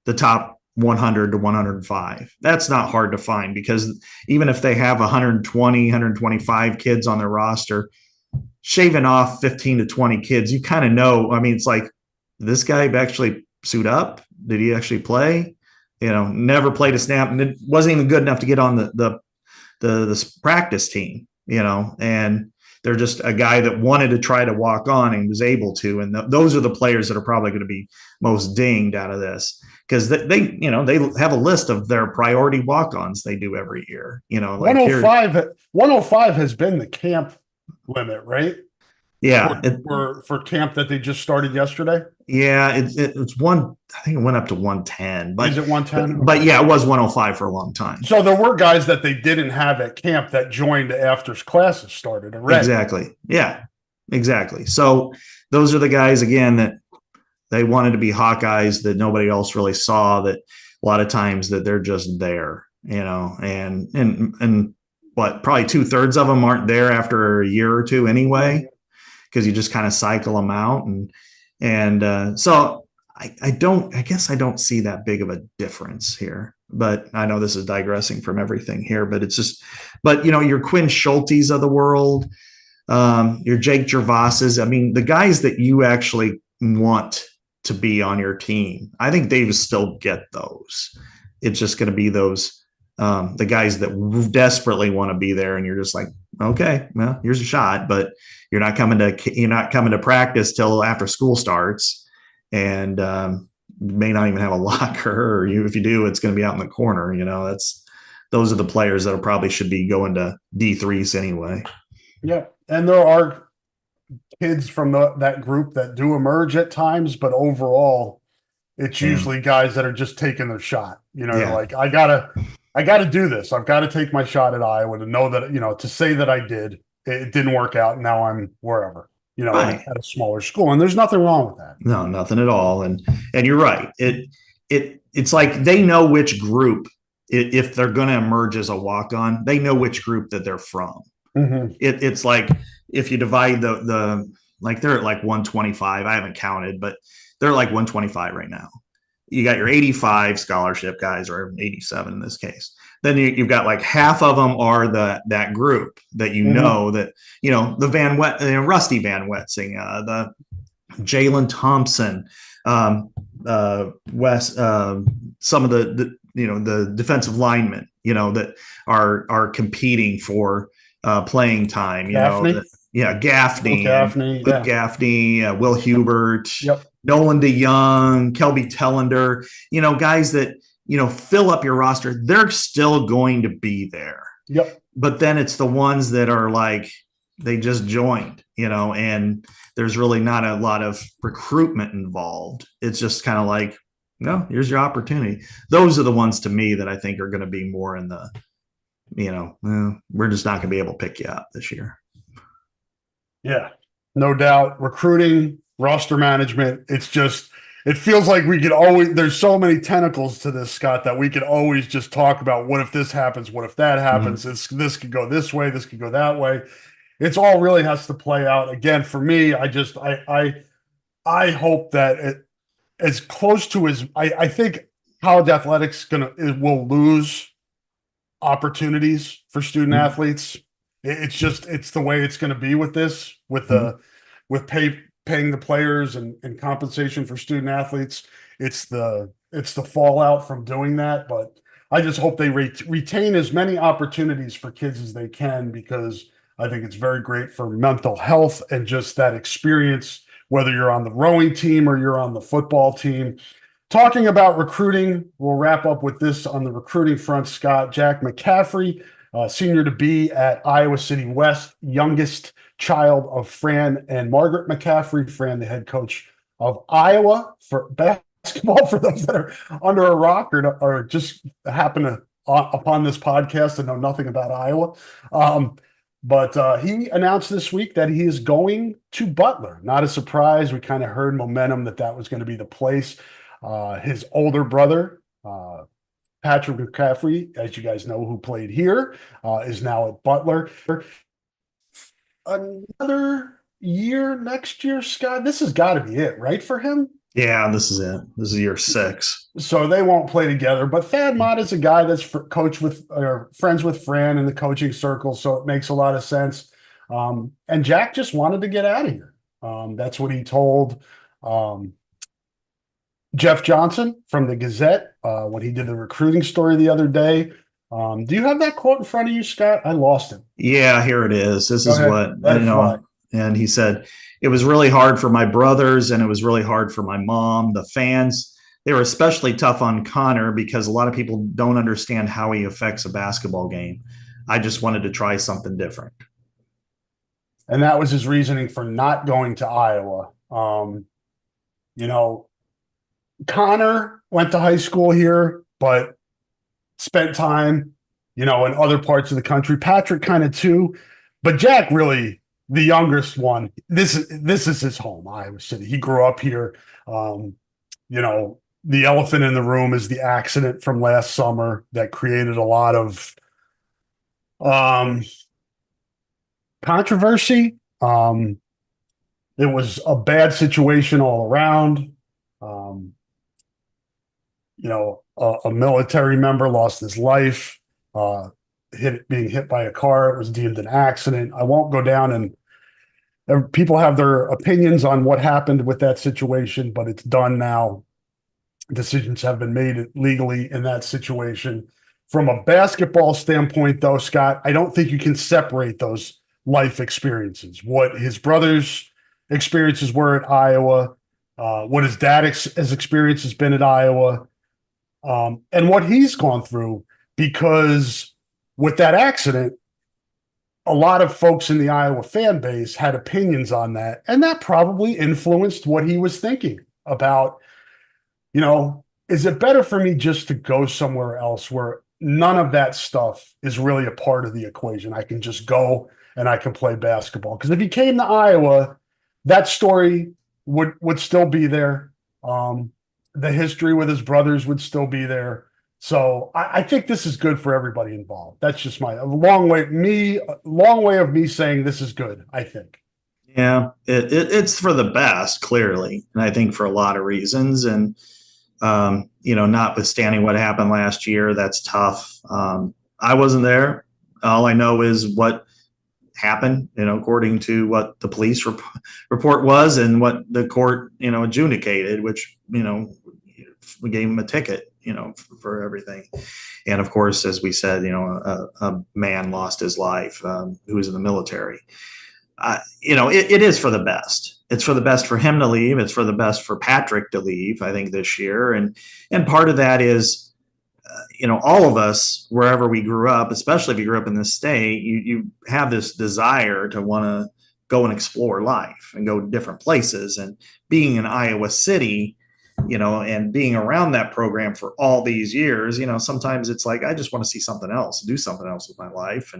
the top 100 to 105. That's not hard to find, because even if they have 120, 125 kids on their roster, shaving off 15 to 20 kids, you kind of know. I mean, it's like, this guy actually suit up? Did he actually play? Never played a snap, and it wasn't even good enough to get on the practice team, and they're just a guy that wanted to try to walk on and was able to. And those are the players that are probably going to be most dinged out of this, because they have a list of their priority walk-ons they do every year. Like 105 has been the camp limit, right? Yeah, for camp that they just started yesterday. Yeah, it's one. I think it went up to 110. But is it 110? But yeah, it was 105 for a long time. So there were guys that they didn't have at camp that joined after classes started already. Exactly. Yeah, exactly. So those are the guys, again, that they wanted to be Hawkeyes that nobody else really saw. That a lot of times that they're just there, and what, probably 2/3 of them aren't there after a year or two anyway, because you just kind of cycle them out. And so I guess I don't see that big of a difference here. But I know this is digressing from everything here, but it's just, your Quinn Schultes of the world, your Jake Gervasses, I mean, the guys that you actually want to be on your team, I think they still get those. It's just going to be those, the guys that desperately want to be there, and you're just like, okay, well, here's a shot, but you're not coming to practice till after school starts, and may not even have a locker, or if you do, it's going to be out in the corner. Those are the players that probably should be going to D3s anyway. Yeah, and there are kids from that group that do emerge at times, but overall, it's usually guys that are just taking their shot. Like, I gotta do this. I've got to take my shot at Iowa, to know that, to say that I did. It didn't work out. Now I'm wherever, right, at a smaller school, and there's nothing wrong with that. No, nothing at all. And you're right. It's like they know which group, if they're going to emerge as a walk-on, they know which group that they're from. Mm-hmm. It's like, if you divide like, they're at like 125. I haven't counted, but they're like 125 right now. You got your 85 scholarship guys, or 87 in this case. Then you've got like half of them are that group that that the Van Wet, Rusty Van Wetzing, the Jalen Thompson, West, some of the defensive linemen, that are competing for playing time. Gaffney? Gaffney, Will Hubert, yep. Nolan DeYoung, Kelby Tellender, guys that, fill up your roster. They're still going to be there. Yep. But then it's the ones that are like, they just joined, and there's really not a lot of recruitment involved. It's just kind of like, no, here's your opportunity. Those are the ones, to me, that I think are going to be more in the, we're just not going to be able to pick you up this year. Yeah, no doubt. Recruiting, roster management, it feels like we could always, there's so many tentacles to this, Scott, that we could always just talk about, what if this happens? What if that happens? Mm-hmm. This could go this way. This could go that way. It's all really has to play out. Again, for me, I hope that it, as close to as, I think college athletics will lose opportunities for student athletes. It's the way it's going to be with this, with paying the players and compensation for student athletes. It's the fallout from doing that. But I just hope they retain as many opportunities for kids as they can, because I think it's very great for mental health and just that experience, whether you're on the rowing team or you're on the football team. Talking about recruiting, we'll wrap up with this on the recruiting front, Scott. Jack McCaffrey, senior to be at Iowa City West, youngest child of Fran and Margaret McCaffrey. Fran, the head coach of Iowa for basketball, for those that are under a rock or just happen to upon this podcast and know nothing about Iowa. But he announced this week that he is going to Butler. Not a surprise. We kind of heard momentum that was going to be the place. His older brother, Patrick McCaffrey, as you guys know, who played here, is now at Butler. Another year next year, Scott. This has got to be it, right, for him? Yeah, this is it. This is year 6. So they won't play together. But Thad Mott is a guy that's coached with or friends with Fran in the coaching circle, so it makes a lot of sense. And Jack just wanted to get out of here. That's what he told Jeff Johnson from the Gazette when he did the recruiting story the other day. Do you have that quote in front of you, Scott? I lost it. Yeah, here it is. This is what, Let it fly. and he said, it was really hard for my brothers and it was really hard for my mom. The fans, they were especially tough on Connor because a lot of people don't understand how he affects a basketball game. I just wanted to try something different. And that was his reasoning for not going to Iowa. You know, Connor went to high school here, but spent time, in other parts of the country. Patrick kind of too, but Jack really the youngest one. This is his home, Iowa City. He grew up here. The elephant in the room is the accident from last summer that created a lot of controversy. It was a bad situation all around. A military member lost his life, being hit by a car. It was deemed an accident. I won't go down and people have their opinions on what happened with that situation, but it's done now. Decisions have been made legally in that situation. From a basketball standpoint, though, Scott, I don't think you can separate those life experiences. What his brother's experiences were at Iowa, what his dad's experience has been at Iowa, and what he's gone through, because with that accident, a lot of folks in the Iowa fan base had opinions on that, and that probably influenced what he was thinking about, is it better for me just to go somewhere else where none of that stuff is really a part of the equation? I can just go and I can play basketball. Because if he came to Iowa, that story would still be there. The history with his brothers would still be there. So I think this is good for everybody involved. That's just a long way of me saying this is good, I think. Yeah, it's for the best, clearly. And I think for a lot of reasons. And, notwithstanding what happened last year, that's tough. I wasn't there. All I know is what happened, according to what the police report was and what the court, adjudicated, which, we gave him a ticket, for everything. And of course, as we said, a man lost his life who was in the military. It is for the best. It's for the best for him to leave. It's for the best for Patrick to leave, I think, this year. And part of that is, all of us, wherever we grew up, especially if you grew up in this state, you have this desire to want to go and explore life and go to different places. And being in Iowa City, and being around that program for all these years, sometimes it's like, I just want to see something else, do something else with my life.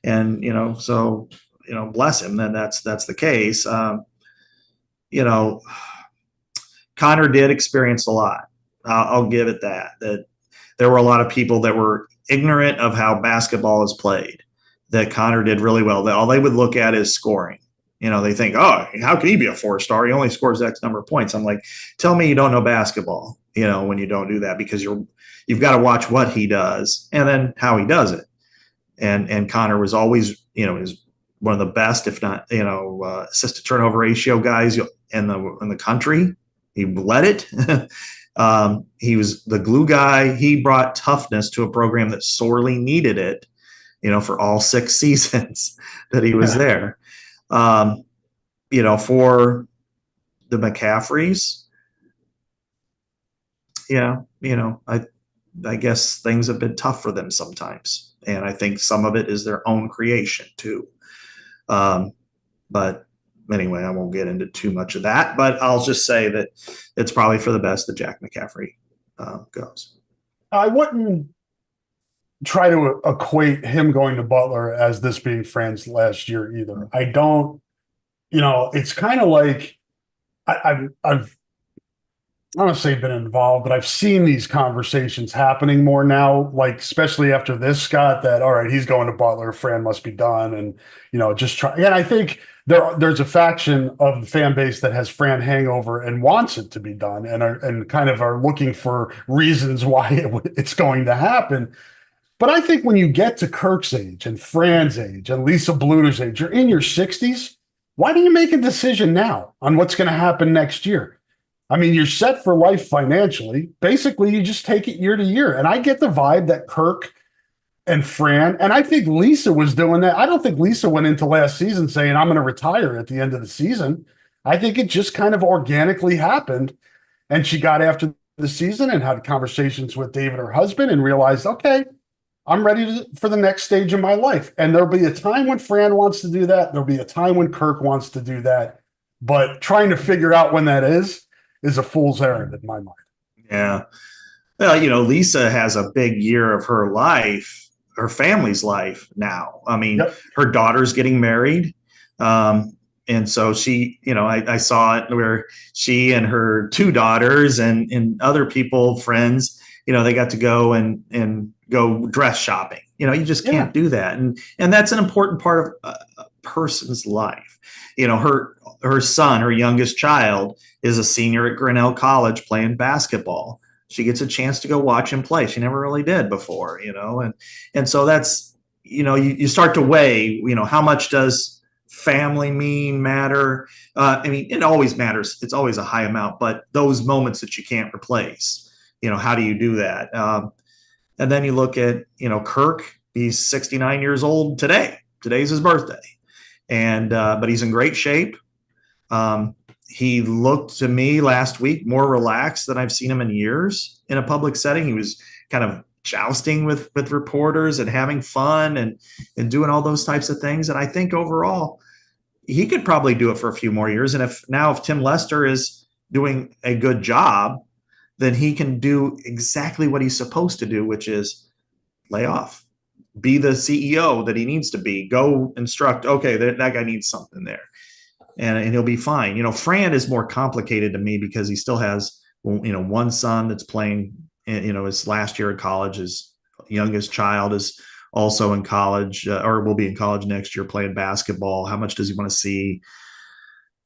And so, bless him, then that's the case. Connor did experience a lot. I'll give it that there were a lot of people that were ignorant of how basketball is played, that Connor did really well. That all they would look at is scoring. They think, oh, how can he be a 4-star? He only scores X number of points. I'm like, tell me you don't know basketball, when you don't do that, because you've got to watch what he does and then how he does it. And Connor was always, is one of the best, if not, assist to turnover ratio guys in the country. He led it. He was the glue guy. He brought toughness to a program that sorely needed it, for all 6 seasons that he was there. For the McCaffreys, I guess things have been tough for them sometimes. And I think some of it is their own creation too. But anyway, I won't get into too much of that, but I'll just say that it's probably for the best that Jack McCaffrey goes. I wouldn't try to equate him going to Butler as this being Fran's last year either. I don't, it's kind of like I've I don't want to say been involved, but I've seen these conversations happening more now, like especially after this, Scott, that all right, he's going to Butler, Fran must be done. And just try. And I think there's a faction of the fan base that has Fran hangover and wants it to be done and kind of are looking for reasons why it's going to happen. But I think when you get to Kirk's age and Fran's age and Lisa Bluter's age, you're in your 60s. Why do you make a decision now on what's going to happen next year? I mean, you're set for life financially. Basically, you just take it year to year. And I get the vibe that Kirk and Fran, and I think Lisa was doing that. I don't think Lisa went into last season saying, I'm going to retire at the end of the season. I think it just kind of organically happened. And she got after the season and had conversations with David, her husband, and realized, okay, I'm ready for the next stage of my life. And there'll be a time when Fran wants to do that. There'll be a time when Kirk wants to do that. But trying to figure out when that is a fool's errand in my mind. Yeah. Well, Lisa has a big year of her life, her family's life now. I mean, yep. Her daughter's getting married. And so she, I saw it where she and her two daughters and other people, friends, they got to go and go dress shopping. You just can't do that. And that's an important part of a person's life. Her son, her youngest child, is a senior at Grinnell College playing basketball. She gets a chance to go watch him play. She never really did before, and so that's, you start to weigh, how much does family matter? I mean, it always matters. It's always a high amount, but those moments that you can't replace, how do you do that? And then you look at, Kirk, he's 69 years old today. Today's his birthday. And, but he's in great shape. He looked to me last week more relaxed than I've seen him in years in a public setting. He was kind of jousting with reporters and having fun and doing all those types of things. And I think overall he could probably do it for a few more years. And if Tim Lester is doing a good job, then he can do exactly what he's supposed to do, which is lay off, be the CEO that he needs to be, go instruct. Okay, that guy needs something there. And he'll be fine. Fran is more complicated to me because he still has, one son that's playing, his last year at college. His youngest child is also in college or will be in college next year playing basketball. How much does he want to see?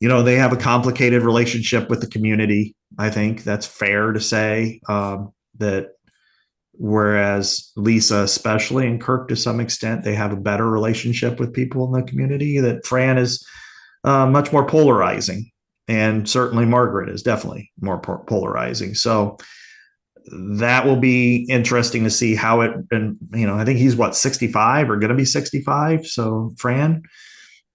They have a complicated relationship with the community. I think that's fair to say that whereas Lisa especially and Kirk to some extent, they have a better relationship with people in the community, that Fran is much more polarizing. And certainly Margaret is definitely more polarizing. So that will be interesting to see how it, and, I think he's 65 or going to be 65. So Fran,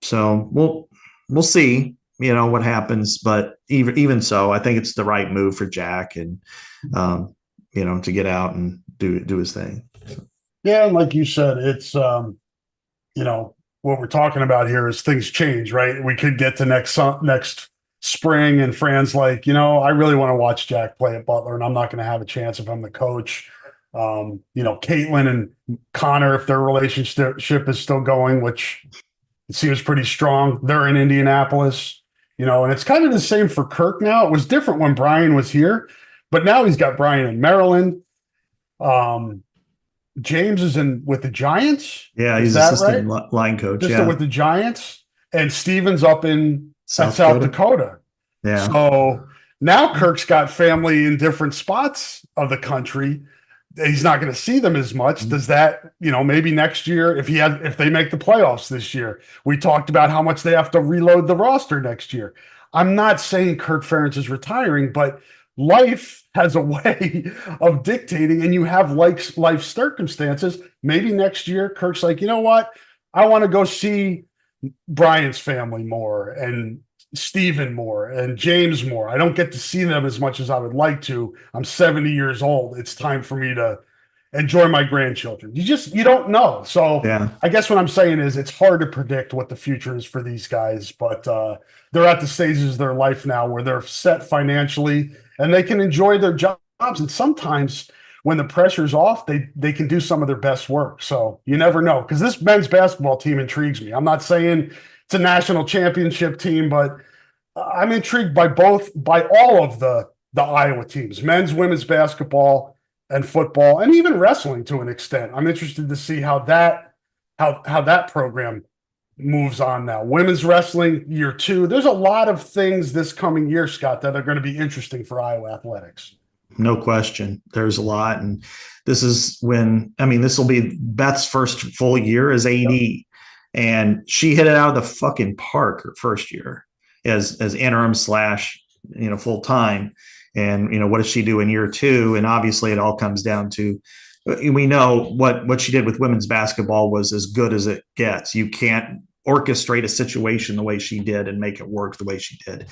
so we'll see, what happens, but even so, I think it's the right move for Jack and, to get out and do his thing. Yeah. And like you said, it's, what we're talking about here is things change, right? We could get to next spring and Fran's like, I really want to watch Jack play at Butler and I'm not going to have a chance if I'm the coach. Caitlin and Connor, if their relationship is still going, which it seems pretty strong, they're in Indianapolis, and it's kind of the same for Kirk now. It was different when Brian was here, but now he's got Brian in Maryland. James is in with the Giants. Yeah, he's assistant line coach. Just with the Giants, and Steven's up in South Dakota. Yeah. So now Kirk's got family in different spots of the country. He's not going to see them as much. Does that, maybe next year, if they make the playoffs this year, we talked about how much they have to reload the roster next year. I'm not saying Kirk Ferentz is retiring, but life has a way of dictating, and you have life circumstances. Maybe next year, Kirk's like, you know what? I want to go see Brian's family more and Steven more and James more. I don't get to see them as much as I would like to. I'm 70 years old. It's time for me to enjoy my grandchildren. You don't know. So yeah. I guess what I'm saying is it's hard to predict what the future is for these guys, but they're at the stages of their life now where they're set financially and they can enjoy their jobs. And sometimes when the pressure's off, they can do some of their best work. So you never know, because this men's basketball team intrigues me. I'm not saying it's a national championship team, but I'm intrigued by all of the Iowa teams, men's, women's basketball, and football, and even wrestling to an extent. I'm interested to see how that program moves on now. Women's wrestling year 2. There's a lot of things this coming year, Scott, that are going to be interesting for Iowa athletics. No question. There's a lot. And this will be Beth's first full year as AD. Yep. And she hit it out of the fucking park her first year as interim / full time. And, what does she do in year 2? And obviously it all comes down to, we know what she did with women's basketball was as good as it gets. You can't orchestrate a situation the way she did and make it work the way she did.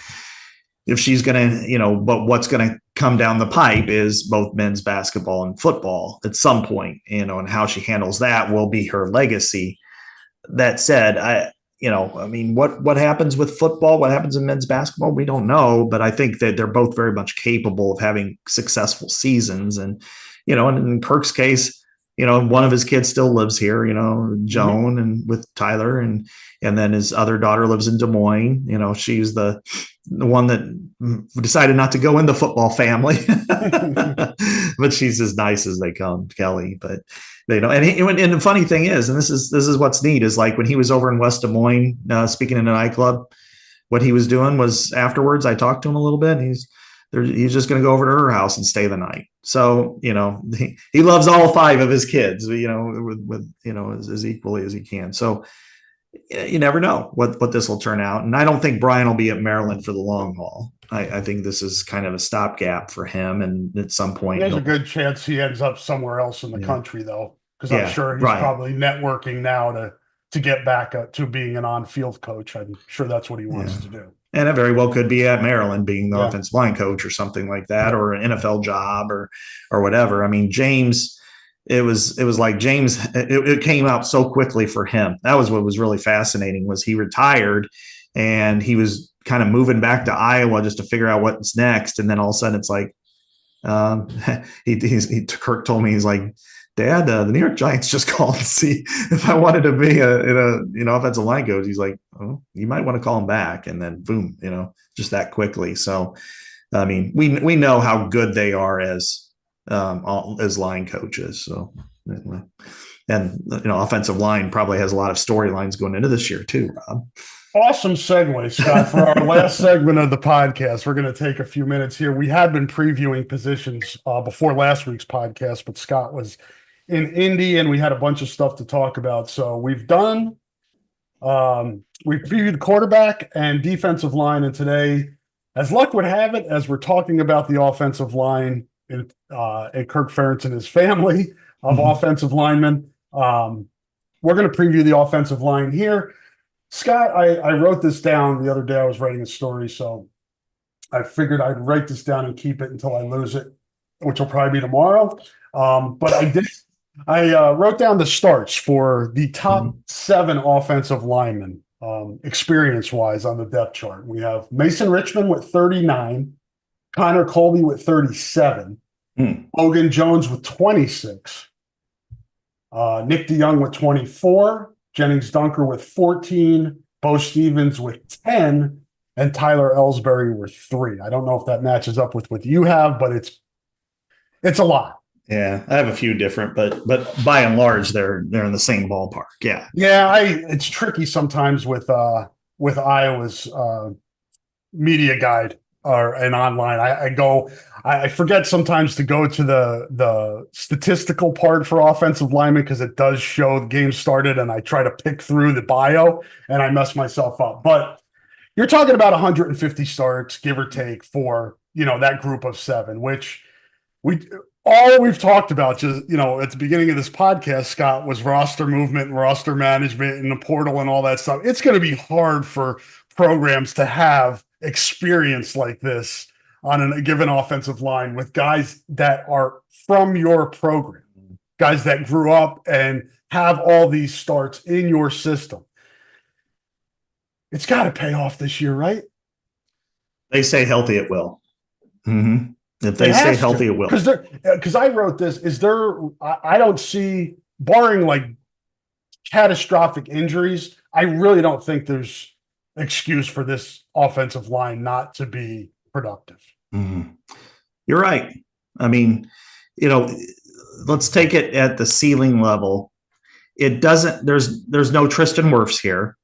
If she's going to, but what's going to come down the pipe is both men's basketball and football at some point, and how she handles that will be her legacy. That said, what happens with football, what happens in men's basketball, we don't know, but I think that they're both very much capable of having successful seasons. And, and in Kirk's case, one of his kids still lives here, Joan, and with Tyler, and then his other daughter lives in Des Moines. She's the one that decided not to go in the football family, but she's as nice as they come, Kelly. But and the funny thing is, and this is what's neat, is like when he was over in West Des Moines speaking in a nightclub, what he was doing was afterwards I talked to him a little bit. And he's just going to go over to her house and stay the night. So, he loves all 5 of his kids, with as equally as he can. So you never know what this will turn out. And I don't think Brian will be at Maryland for the long haul. I think this is kind of a stopgap for him. And at some point, there's a good chance he ends up somewhere else in the country, though, because I'm sure he's probably networking now to get back to being an on-field coach. I'm sure that's what he wants to do. And it very well could be at Maryland being the offensive line coach or something like that, or an NFL job or whatever. I mean, James, it was like James, it came out so quickly for him. That was what was really fascinating, was he retired and he was kind of moving back to Iowa just to figure out what's next. And then all of a sudden it's like, Kirk told me, he's like, Dad, the New York Giants just called to see if I wanted to be in a offensive line coach. He's like, oh, you might want to call him back. And then boom, just that quickly. So, I mean, we know how good they are as line coaches. So, and offensive line probably has a lot of storylines going into this year too, Rob. Awesome segue, Scott. For our last segment of the podcast, we're going to take a few minutes here. We had been previewing positions before last week's podcast, but Scott was in Indy and we had a bunch of stuff to talk about. So we previewed quarterback and defensive line. And today, as luck would have it, as we're talking about the offensive line and Kirk Ferentz and his family of offensive linemen, we're going to preview the offensive line here. Scott, I wrote this down the other day. I was writing a story, so I figured I'd write this down and keep it until I lose it, which will probably be tomorrow. But I wrote down the starts for the top 7 offensive linemen, experience-wise, on the depth chart. We have Mason Richmond with 39, Connor Colby with 37, Logan Jones with 26, Nick DeYoung with 24, Jennings Dunker with 14, Bo Stevens with 10, and Tyler Ellsbury with 3. I don't know if that matches up with what you have, but it's a lot. Yeah, I have a few different, but by and large, they're in the same ballpark. Yeah. Yeah, it's tricky sometimes with Iowa's media guide and online. I forget sometimes to go to the statistical part for offensive linemen, because it does show the game started, and I try to pick through the bio and I mess myself up. But you're talking about 150 starts, give or take, for that group of 7, which we've talked about just at the beginning of this podcast, Scott, was roster movement and roster management and the portal and all that stuff. It's going to be hard for programs to have experience like this on a given offensive line with guys that are from your program, guys that grew up and have all these starts in your system. It's got to pay off this year, right? They say healthy it will. If they stay healthy, it will. Because I wrote this. I don't see, barring like catastrophic injuries, I really don't think there's excuse for this offensive line not to be productive. Mm-hmm. You're right. I mean, let's take it at the ceiling level. It doesn't, there's no Tristan Wirfs here.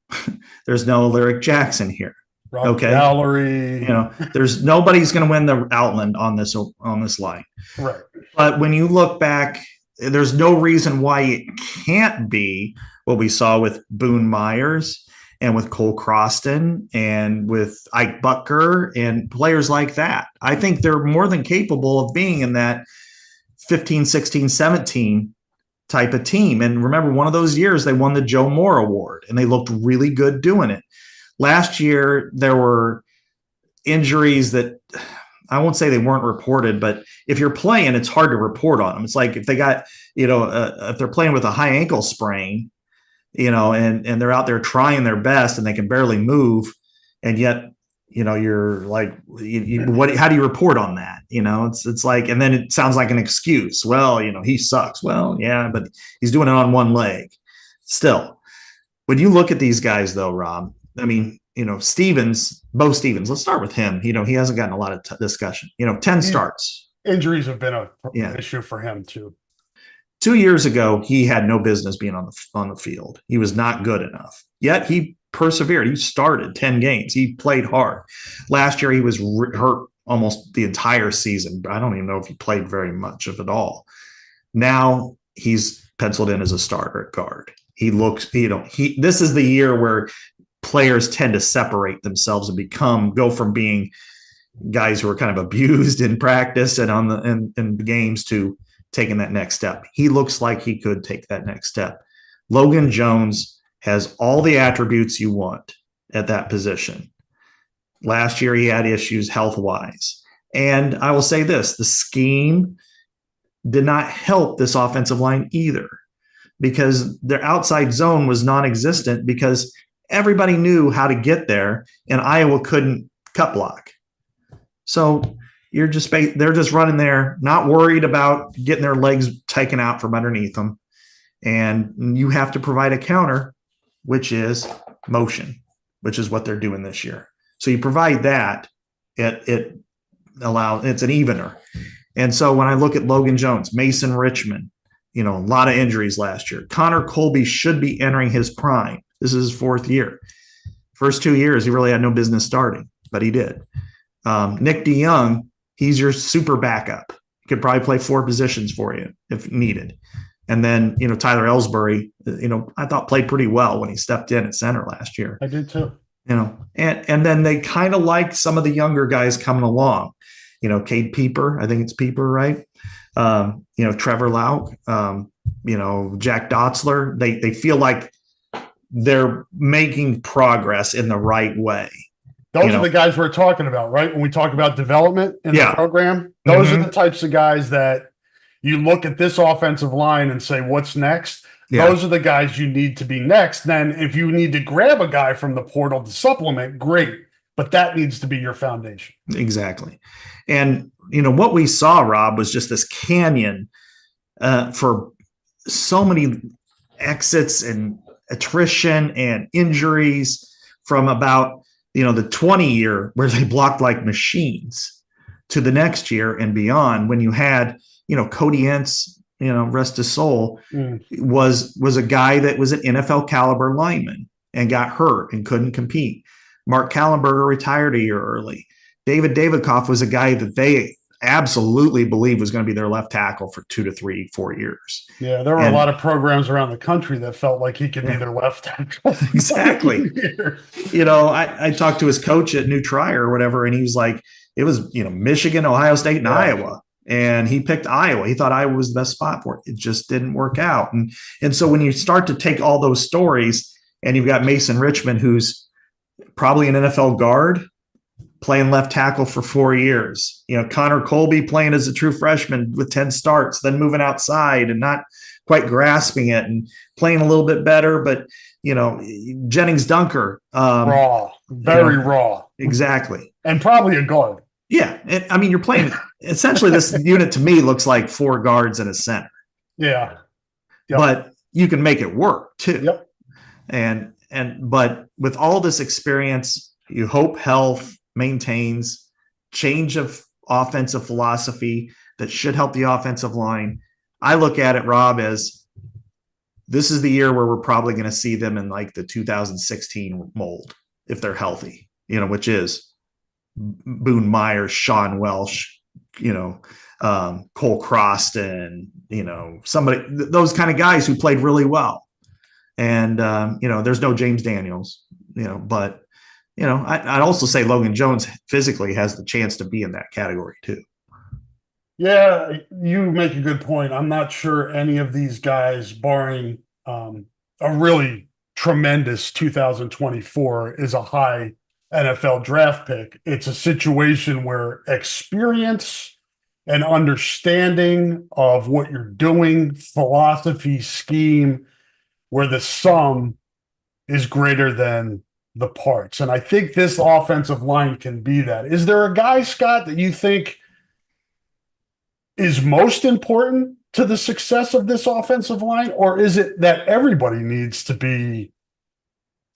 There's no Lyric Jackson here. Robert Gallery. There's nobody's going to win the Outland on this line. Right. But when you look back, there's no reason why it can't be what we saw with Boone Myers and with Cole Croston and with Ike Butker and players like that. I think they're more than capable of being in that 15, 16, 17 type of team. And remember, one of those years they won the Joe Moore Award and they looked really good doing it. Last year, there were injuries that I won't say they weren't reported, but if you're playing, it's hard to report on them. It's like if they got, if they're playing with a high ankle sprain, and they're out there trying their best and they can barely move. And yet, you're like, how do you report on that? It's like, and then it sounds like an excuse. Well, he sucks. Well, yeah, but he's doing it on one leg. Still, when you look at these guys though, Rob, I mean, Bo Stevens, let's start with him. He hasn't gotten a lot of discussion, 10 starts. Injuries have been an issue for him too. 2 years ago, he had no business being on the field. He was not good enough. Yet he persevered. He started 10 games. He played hard. Last year, he was hurt almost the entire season. I don't even know if he played very much of it all. Now he's penciled in as a starter at guard. He looks, this is the year where players tend to separate themselves and go from being guys who are kind of abused in practice and in the games to taking that next step. He looks like he could take that next step. Logan Jones has all the attributes you want at that position. Last year, he had issues health-wise. And I will say this, the scheme did not help this offensive line either because their outside zone was non-existent because everybody knew how to get there and Iowa couldn't cut block. So they're just running there, not worried about getting their legs taken out from underneath them. And you have to provide a counter, which is motion, which is what they're doing this year. So you provide that, it's an evener. And so when I look at Logan Jones, Mason Richmond, a lot of injuries last year. Connor Colby should be entering his prime. This is his fourth year. First 2 years, he really had no business starting, but he did. Nick DeYoung, he's your super backup. He could probably play 4 positions for you if needed. And then, Tyler Ellsbury, I thought played pretty well when he stepped in at center last year. I did too. And then they kind of like some of the younger guys coming along. Cade Pieper, I think it's Pieper, right? Trevor Lauk, Jack Dotzler. They feel like they're making progress in the right way. Those are the guys we're talking about, right? When we talk about development in the program, those are the types of guys that you look at this offensive line and say, what's next? Yeah. Those are the guys you need to be next. Then if you need to grab a guy from the portal to supplement, great. But that needs to be your foundation. Exactly. And, what we saw, Rob, was just this canyon for so many exits and attrition and injuries from about, the 20 year where they blocked like machines to the next year and beyond when you had, Cody Entz, rest his soul, was a guy that was an NFL caliber lineman and got hurt and couldn't compete. Mark Kallenberger retired a year early. David Davidkoff was a guy that they absolutely believed was going to be their left tackle for 2 to 3, 4 years. Yeah, there were a lot of programs around the country that felt like he could be their left tackle. Exactly. I talked to his coach at New Trier or whatever, and he was like, it was, Michigan, Ohio State, and Iowa. And he picked Iowa. He thought Iowa was the best spot for it. It just didn't work out. And so when you start to take all those stories and you've got Mason Richmond, who's probably an NFL guard, playing left tackle for 4 years. Connor Colby playing as a true freshman with 10 starts, then moving outside and not quite grasping it and playing a little bit better. But, Jennings Dunker. Raw, very raw. Exactly. And probably a guard. Yeah. And, I mean, you're playing essentially this unit to me looks like 4 guards and a center. Yeah. Yep. But you can make it work too. Yep. But with all this experience, you hope health maintains, change of offensive philosophy that should help the offensive line. I look at it, Rob, as this is the year where we're probably going to see them in like the 2016 mold if they're healthy, which is Boone Myers, Sean Welsh, Cole Croston, somebody, those kind of guys who played really well. And, there's no James Daniels, but, I'd also say Logan Jones physically has the chance to be in that category too. Yeah, you make a good point. I'm not sure any of these guys, barring a really tremendous 2024, is a high NFL draft pick. It's a situation where experience and understanding of what you're doing, philosophy, scheme, where the sum is greater than the parts. And I think this offensive line can be that. Is there a guy, Scott, that you think is most important to the success of this offensive line, or is it that everybody needs to be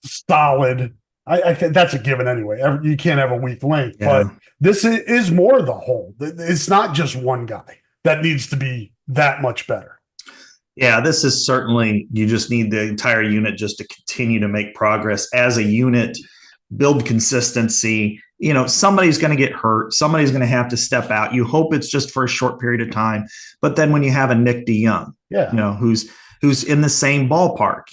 solid? I think that's a given anyway. You can't have a weak link, but this is more the whole. It's not just one guy that needs to be that much better. Yeah, this is certainly, you just need the entire unit just to continue to make progress as a unit, build consistency. Somebody's going to get hurt. Somebody's going to have to step out. You hope it's just for a short period of time. But then when you have a Nick DeYoung, who's in the same ballpark,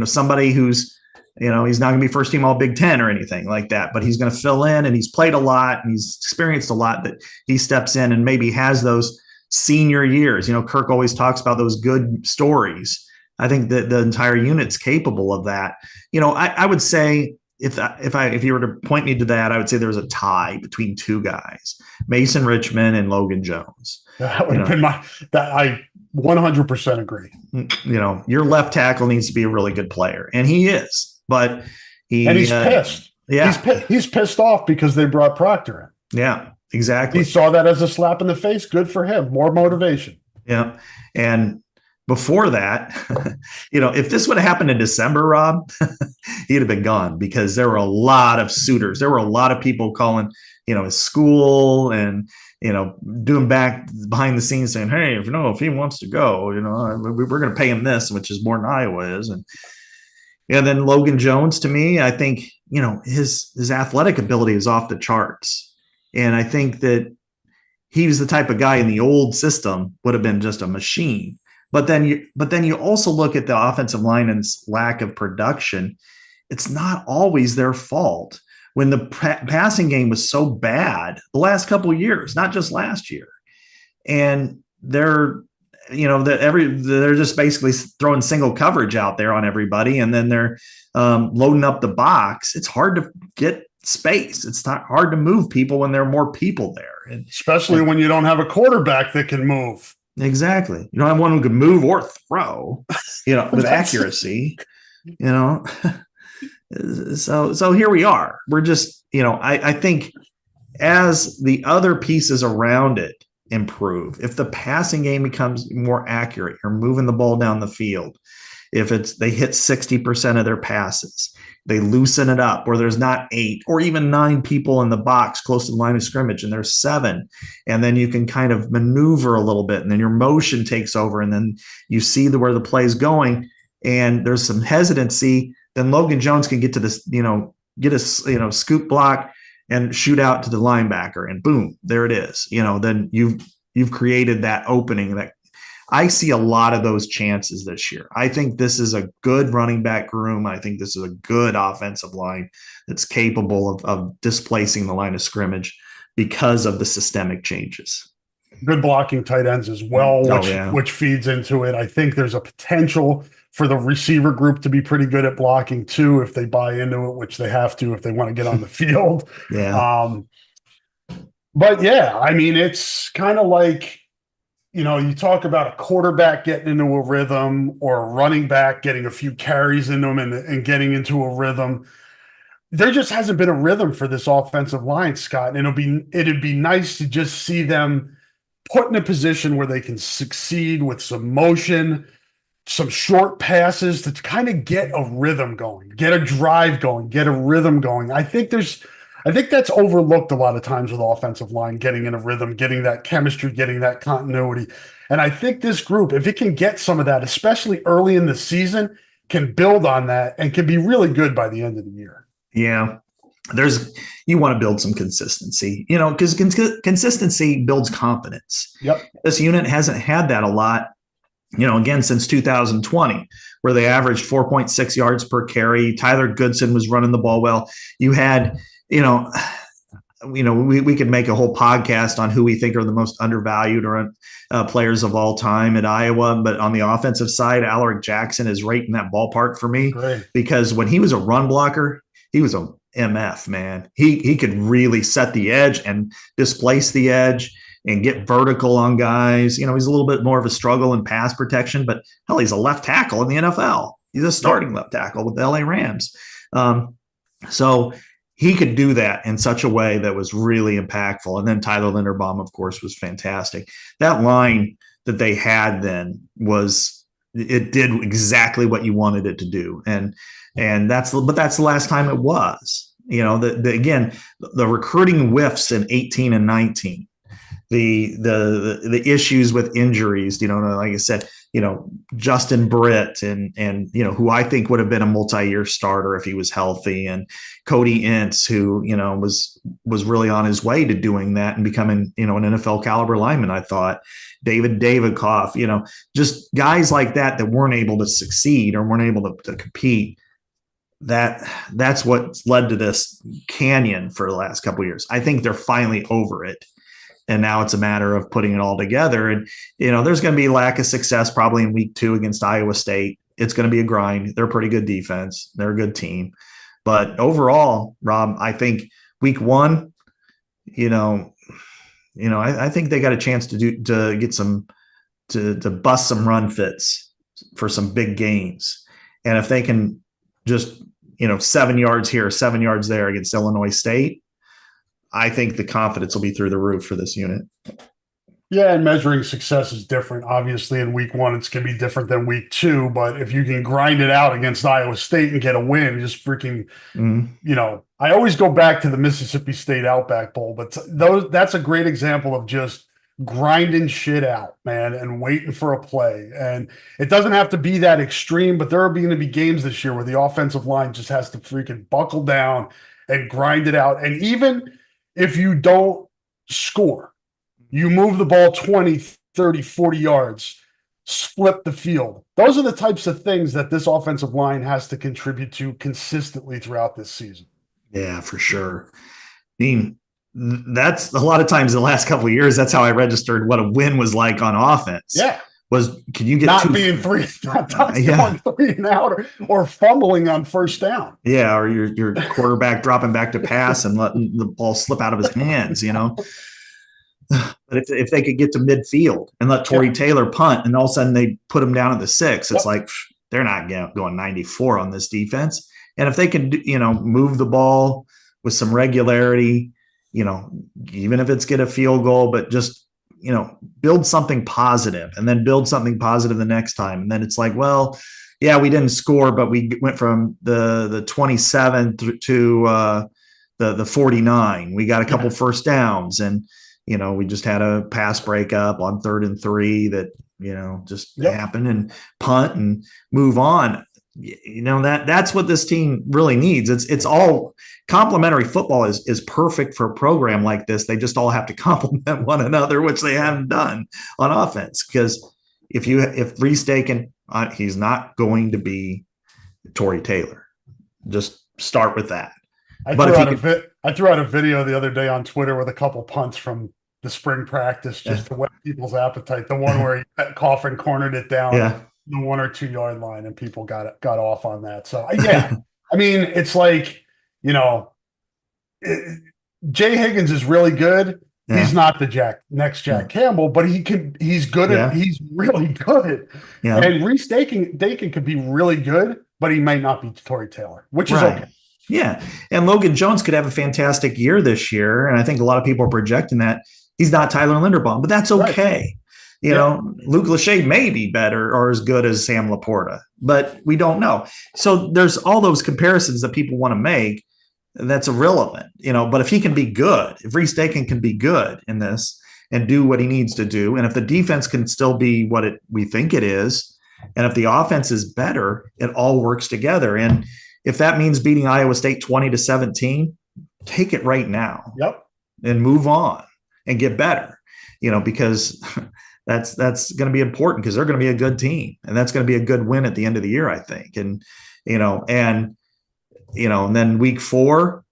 somebody who's, he's not going to be first team all Big Ten or anything like that, but he's going to fill in, and he's played a lot and he's experienced a lot, that he steps in and maybe has those senior years. Kirk always talks about those good stories. I think that the entire unit's capable of that. I would say, if you were to point me to that, I would say there's a tie between 2 guys, Mason Richmond and Logan Jones. That would have been I 100% agree. Your left tackle needs to be a really good player, and he is, but he's pissed. Yeah. He's pissed off because they brought Proctor in. Yeah, exactly. He saw that as a slap in the face. Good for him. More motivation. Yeah. And before that, if this would have happened in December, Rob, he'd have been gone, because there were a lot of suitors. There were a lot of people calling, his school and, doing back behind the scenes saying, hey, if he wants to go, we're going to pay him this, which is more than Iowa is. And then Logan Jones, to me, I think, his athletic ability is off the charts. And I think that he was the type of guy in the old system would have been just a machine. But then you also look at the offensive line's lack of production. It's not always their fault. When the passing game was so bad the last couple of years, not just last year, and they're just basically throwing single coverage out there on everybody, and then they're loading up the box. It's hard to get space. It's not hard to move people when there are more people there, especially when you don't have a quarterback that can move. Exactly. You don't have one who can move or throw, with accuracy, So here we are. We're just, I think as the other pieces around it improve, if the passing game becomes more accurate, you're moving the ball down the field. If they hit 60% of their passes, they loosen it up where there's not 8 or even 9 people in the box close to the line of scrimmage, and there's 7. And then you can kind of maneuver a little bit, and then your motion takes over, and then you see where the play is going, and there's some hesitancy. Then Logan Jones can get to this, get a scoop block and shoot out to the linebacker, and boom, there it is. Then you've created that opening. That I see a lot of those chances this year. I think this is a good running back room. I think this is a good offensive line that's capable of displacing the line of scrimmage because of the systemic changes. Good blocking tight ends as well, which feeds into it. I think there's a potential for the receiver group to be pretty good at blocking too, if they buy into it, which they have to if they want to get on the field. Yeah. But yeah, I mean, it's kind of like, you talk about a quarterback getting into a rhythm, or a running back getting a few carries into them and getting into a rhythm. there just hasn't been a rhythm for this offensive line, Scott. And it'd be nice to just see them put in a position where they can succeed with some motion, some short passes to kind of get a rhythm going, get a drive going, get a rhythm going. I think that's overlooked a lot of times with offensive line, getting in a rhythm, getting that chemistry, getting that continuity. And I think this group, if it can get some of that, especially early in the season, can build on that and can be really good by the end of the year. Yeah. You want to build some consistency, because consistency builds confidence. Yep. This unit hasn't had that a lot, again, since 2020, where they averaged 4.6 yards per carry. Tyler Goodson was running the ball well. You had, we could make a whole podcast on who we think are the most undervalued or players of all time at Iowa. But on the offensive side, Alaric Jackson is right in that ballpark for me. Great. Because when he was a run blocker, he was a MF, man. He could really set the edge and displace the edge and get vertical on guys. He's a little bit more of a struggle in pass protection, but hell, he's a left tackle in the NFL. He's a starting left tackle with the LA Rams. So he could do that in such a way that was really impactful. And then Tyler Linderbaum, of course, was fantastic. That line that they had then it did exactly what you wanted it to do. And that's the last time it was. Again, the recruiting whiffs in 18 and 19, the issues with injuries, like I said, Justin Britt and who I think would have been a multi-year starter if he was healthy, and Cody Ince, who, was really on his way to doing that and becoming, an NFL caliber lineman. I thought David Davidoff, just guys like that weren't able to succeed or weren't able to compete. That's what's led to this canyon for the last couple of years. I think they're finally over it. And now it's a matter of putting it all together. And, there's going to be lack of success probably in week 2 against Iowa State. It's going to be a grind. They're a pretty good defense. They're a good team. But overall, Rob, I think week 1, I think they got a chance to get some, to bust some run fits for some big gains. And if they can just, 7 yards here, 7 yards there against Illinois State, I think the confidence will be through the roof for this unit. Yeah, and measuring success is different. Obviously, in week 1, it's going to be different than week 2. But if you can grind it out against Iowa State and get a win, just freaking, I always go back to the Mississippi State Outback Bowl, but that's a great example of just grinding shit out, man, and waiting for a play. And it doesn't have to be that extreme, but there are going to be games this year where the offensive line just has to freaking buckle down and grind it out. And even if you don't score, you move the ball 20, 30, 40 yards, split the field. Those are the types of things that this offensive line has to contribute to consistently throughout this season. Yeah, for sure. I mean, that's a lot of times in the last couple of years, that's how I registered what a win was like on offense. Yeah. Can you get not being three and out or fumbling on first down? Yeah, or your quarterback dropping back to pass and letting the ball slip out of his hands, But if they could get to midfield and let Torrey Taylor punt, and all of a sudden they put him down at the 6, it's like they're not going 94 on this defense. And if they can, move the ball with some regularity, even if it's get a field goal, but just build something positive and then build something positive the next time. And then it's like, well, yeah, we didn't score, but we went from the 27 to the 49. We got a couple first downs, and, we just had a pass breakup on 3rd and 3 that, just happened, and punt and move on. That's what this team really needs. It's all complementary football is perfect for a program like this. They just all have to complement one another, which they haven't done on offense. Because if Reese Dakin, he's not going to be Torrey Taylor. Just start with that. I threw out a video the other day on Twitter with a couple punts from the spring practice just to whet people's appetite. The one where he Coffin cornered it down. Yeah. The 1 or 2 yard line, and people got off on that. So yeah, I mean, it's like, Jay Higgins is really good. Yeah. He's not the next Jack Campbell, but he's good he's really good. Yeah. And Reese Dakin could be really good, but he might not be Torrey Taylor, which is okay. Yeah. And Logan Jones could have a fantastic year this year. And I think a lot of people are projecting that he's not Tyler Linderbaum, but that's Right. okay. You Yeah. know, Luke Lachey may be better or as good as Sam Laporta, but we don't know. So there's all those comparisons that people want to make. That's irrelevant, you know. But if he can be good, if Reese Dakin can be good in this and do what he needs to do, and if the defense can still be what we think it is, and if the offense is better, it all works together. And if that means beating Iowa State 20-17, take it right now. Yep. And move on and get better, you know, because that's going to be important because they're going to be a good team and that's going to be a good win at the end of the year, I think. And and then week 4,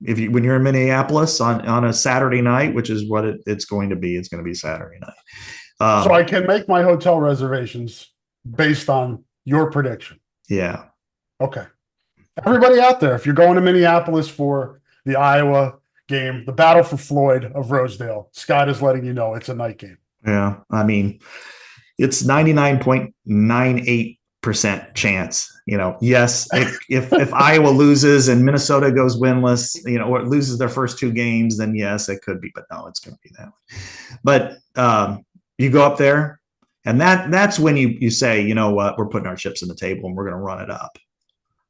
when you're in Minneapolis on a Saturday night, which is what it's going to be, it's going to be Saturday night. So I can make my hotel reservations based on your prediction. Yeah. Okay. Everybody out there, if you're going to Minneapolis for the Iowa game, the Battle for Floyd of Rosedale, Scott is letting you know it's a night game. Yeah. I mean, it's 99.98% chance. You know, yes, if Iowa loses and Minnesota goes winless, you know, or loses their first 2 games, then yes, it could be, but no, it's going to be that way. But you go up there, and that's when you say, you know what, we're putting our chips on the table and we're going to run it up.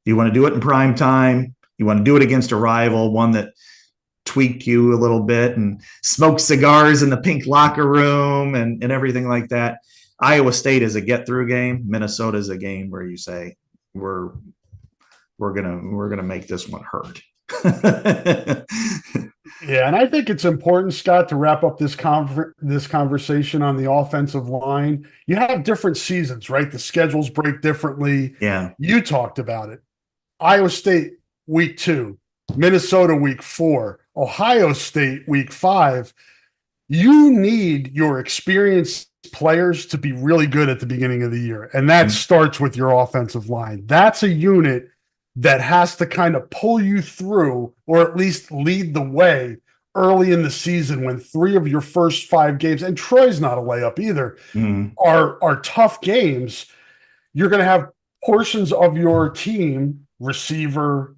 You want to do it in prime time. You want to do it against a rival, one that tweaked you a little bit and smoked cigars in the pink locker room and everything like that. Iowa State is a get-through game. Minnesota is a game where you say we're gonna make this one hurt. Yeah, and I think it's important, Scott, to wrap up this conversation on the offensive line. You have different seasons, right? The schedules break differently. Yeah, you talked about it. Iowa State week 2, Minnesota week 4, Ohio State week 5. You need your experienced players to be really good at the beginning of the year. And that starts with your offensive line. That's a unit that has to kind of pull you through, or at least lead the way early in the season when 3 of your first 5 games, and Troy's not a layup either, are tough games. You're going to have portions of your team, receiver,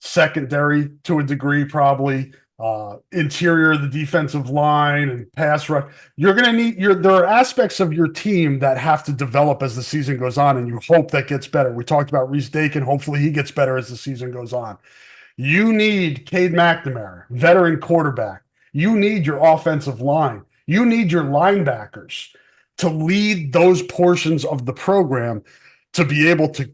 secondary to a degree, probably interior of the defensive line and pass rush. You're going to need there are aspects of your team that have to develop as the season goes on, and you hope that gets better. We talked about Reese Dakin. Hopefully he gets better as the season goes on. You need Cade McNamara, veteran quarterback. You need your offensive line. You need your linebackers to lead those portions of the program to be able to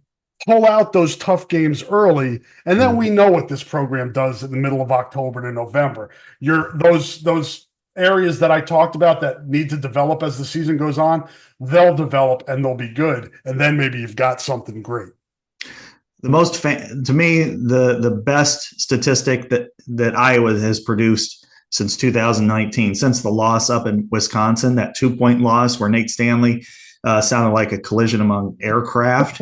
pull out those tough games early. And then we know what this program does in the middle of October to November. Those areas that I talked about that need to develop as the season goes on, they'll develop and they'll be good. And then maybe you've got something great. To me, the best statistic that Iowa has produced since 2019, since the loss up in Wisconsin, that 2-point loss where Nate Stanley sounded like a collision among aircraft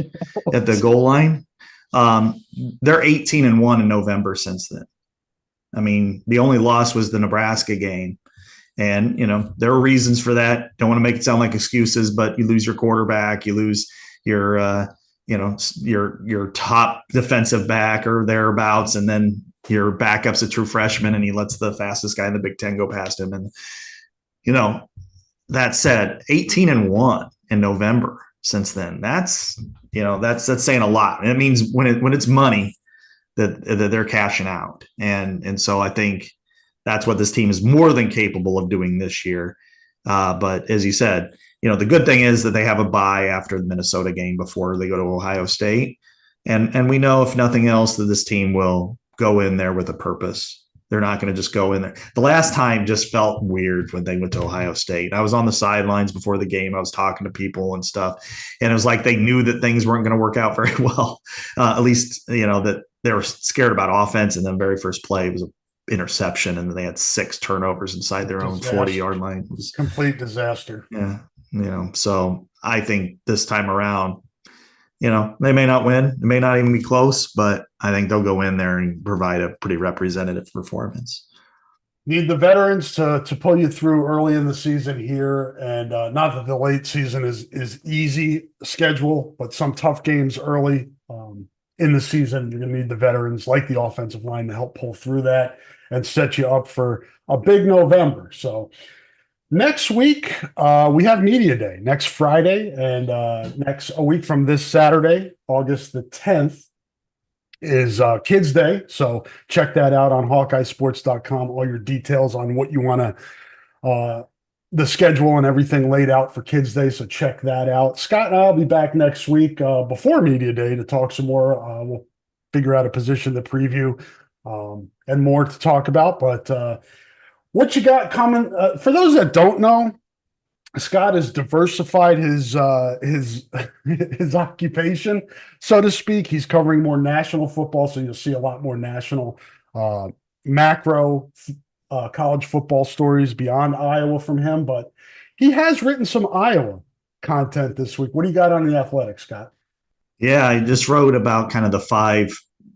at the goal line. They're 18-1 in November since then. I mean, the only loss was the Nebraska game. And, you know, there are reasons for that. Don't want to make it sound like excuses, but you lose your quarterback, you lose your top defensive back or thereabouts, and then your backup's a true freshman and he lets the fastest guy in the Big Ten go past him. And, you know, that said, 18-1 in November since then. That's saying a lot. It means when it's money that they're cashing out. And so I think that's what this team is more than capable of doing this year. But as you said, you know, the good thing is that they have a bye after the Minnesota game before they go to Ohio State. And we know, if nothing else, that this team will go in there with a purpose. They're not going to just go in there. The last time just felt weird when they went to Ohio State. I was on the sidelines before the game. I was talking to people and stuff. And it was like they knew that things weren't going to work out very well. At least, you know, that they were scared about offense. And then very first play was an interception. And then they had 6 turnovers inside their own 40-yard line. It was complete disaster. Yeah. You know, so I think this time around, you know, they may not win. It may not even be close, but I think they'll go in there and provide a pretty representative performance. Need the veterans to pull you through early in the season here. And not that the late season is easy schedule, but some tough games early. in the season, you're going to need the veterans like the offensive line to help pull through that and set you up for a big November. So next week, we have Media Day next Friday, and a week from this Saturday, August the 10th, is Kids Day. So check that out on HawkeyeSports.com. All your details on what you want to, the schedule and everything laid out for Kids Day. So check that out. Scott and I will be back next week before Media Day to talk some more. We'll figure out a position to preview and more to talk about. But what you got coming? For those that don't know, Scott has diversified his his occupation, so to speak. He's covering more national football, so you'll see a lot more national macro college football stories beyond Iowa from him. But he has written some Iowa content this week. What do you got on the Athletic, Scott? Yeah, I just wrote about kind of the 5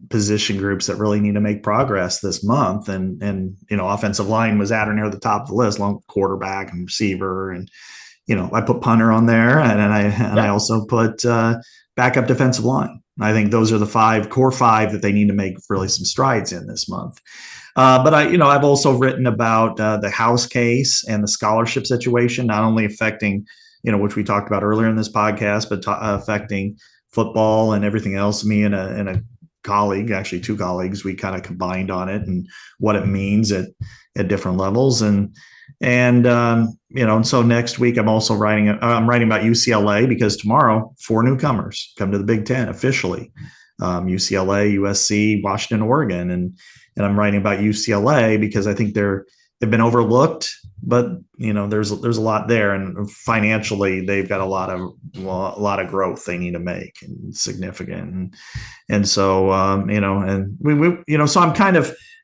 position groups that really need to make progress this month, and offensive line was at or near the top of the list, along with quarterback and receiver, and I put punter on there, and I also put backup defensive line. I think those are the core five that they need to make really some strides in this month. But I've also written about the House case and the scholarship situation, not only affecting which we talked about earlier in this podcast, but affecting football and everything else. Me and a colleague, actually 2 colleagues, we kind of combined on it and what it means at different levels. And so next week I'm also writing about UCLA, because tomorrow 4 newcomers come to the Big Ten officially, UCLA, USC, Washington, Oregon. And I'm writing about UCLA because I think they've been overlooked, but there's a lot there, and financially they've got a lot of growth they need to make, and significant. And so so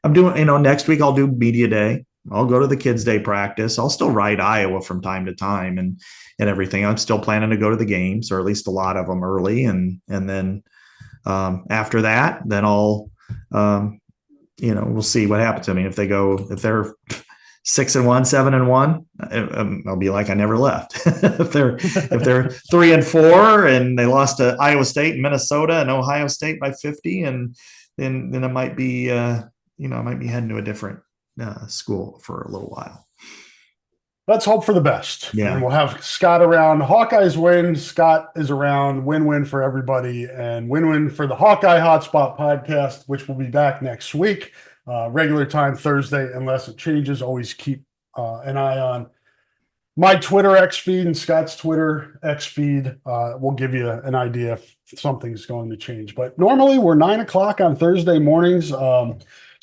I'm doing next week I'll do Media Day. I'll go to the Kids Day practice. I'll still write Iowa from time to time and everything. I'm still planning to go to the games, or at least a lot of them early, and then after that, then I'll we'll see what happens. I mean, if they're 6-1, 7-1, I'll be like, I never left. if they're 3-4 and they lost to Iowa State and Minnesota and Ohio State by 50, and then it might be I might be heading to a different school for a little while. Let's hope for the best. Yeah. And we'll have Scott around. Hawkeyes win. Scott is around. Win-win for everybody, and win-win for the Hawkeye Hotspot podcast, which will be back next week. Regular time Thursday, unless it changes. Always keep an eye on my Twitter X feed and Scott's Twitter X feed. We'll give you an idea if something's going to change. But normally we're 9 o'clock on Thursday mornings.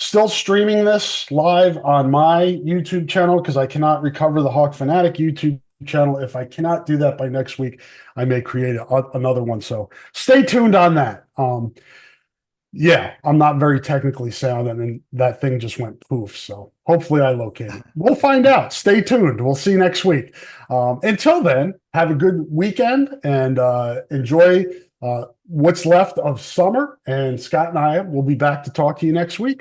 Still streaming this live on my YouTube channel, because I cannot recover the Hawk Fanatic YouTube channel. If I cannot do that by next week, I may create another one. So stay tuned on that. Yeah, I'm not very technically sound, and then that thing just went poof. So hopefully I locate it. We'll find out. Stay tuned. We'll see you next week. Until then, have a good weekend and enjoy what's left of summer. And Scott and I will be back to talk to you next week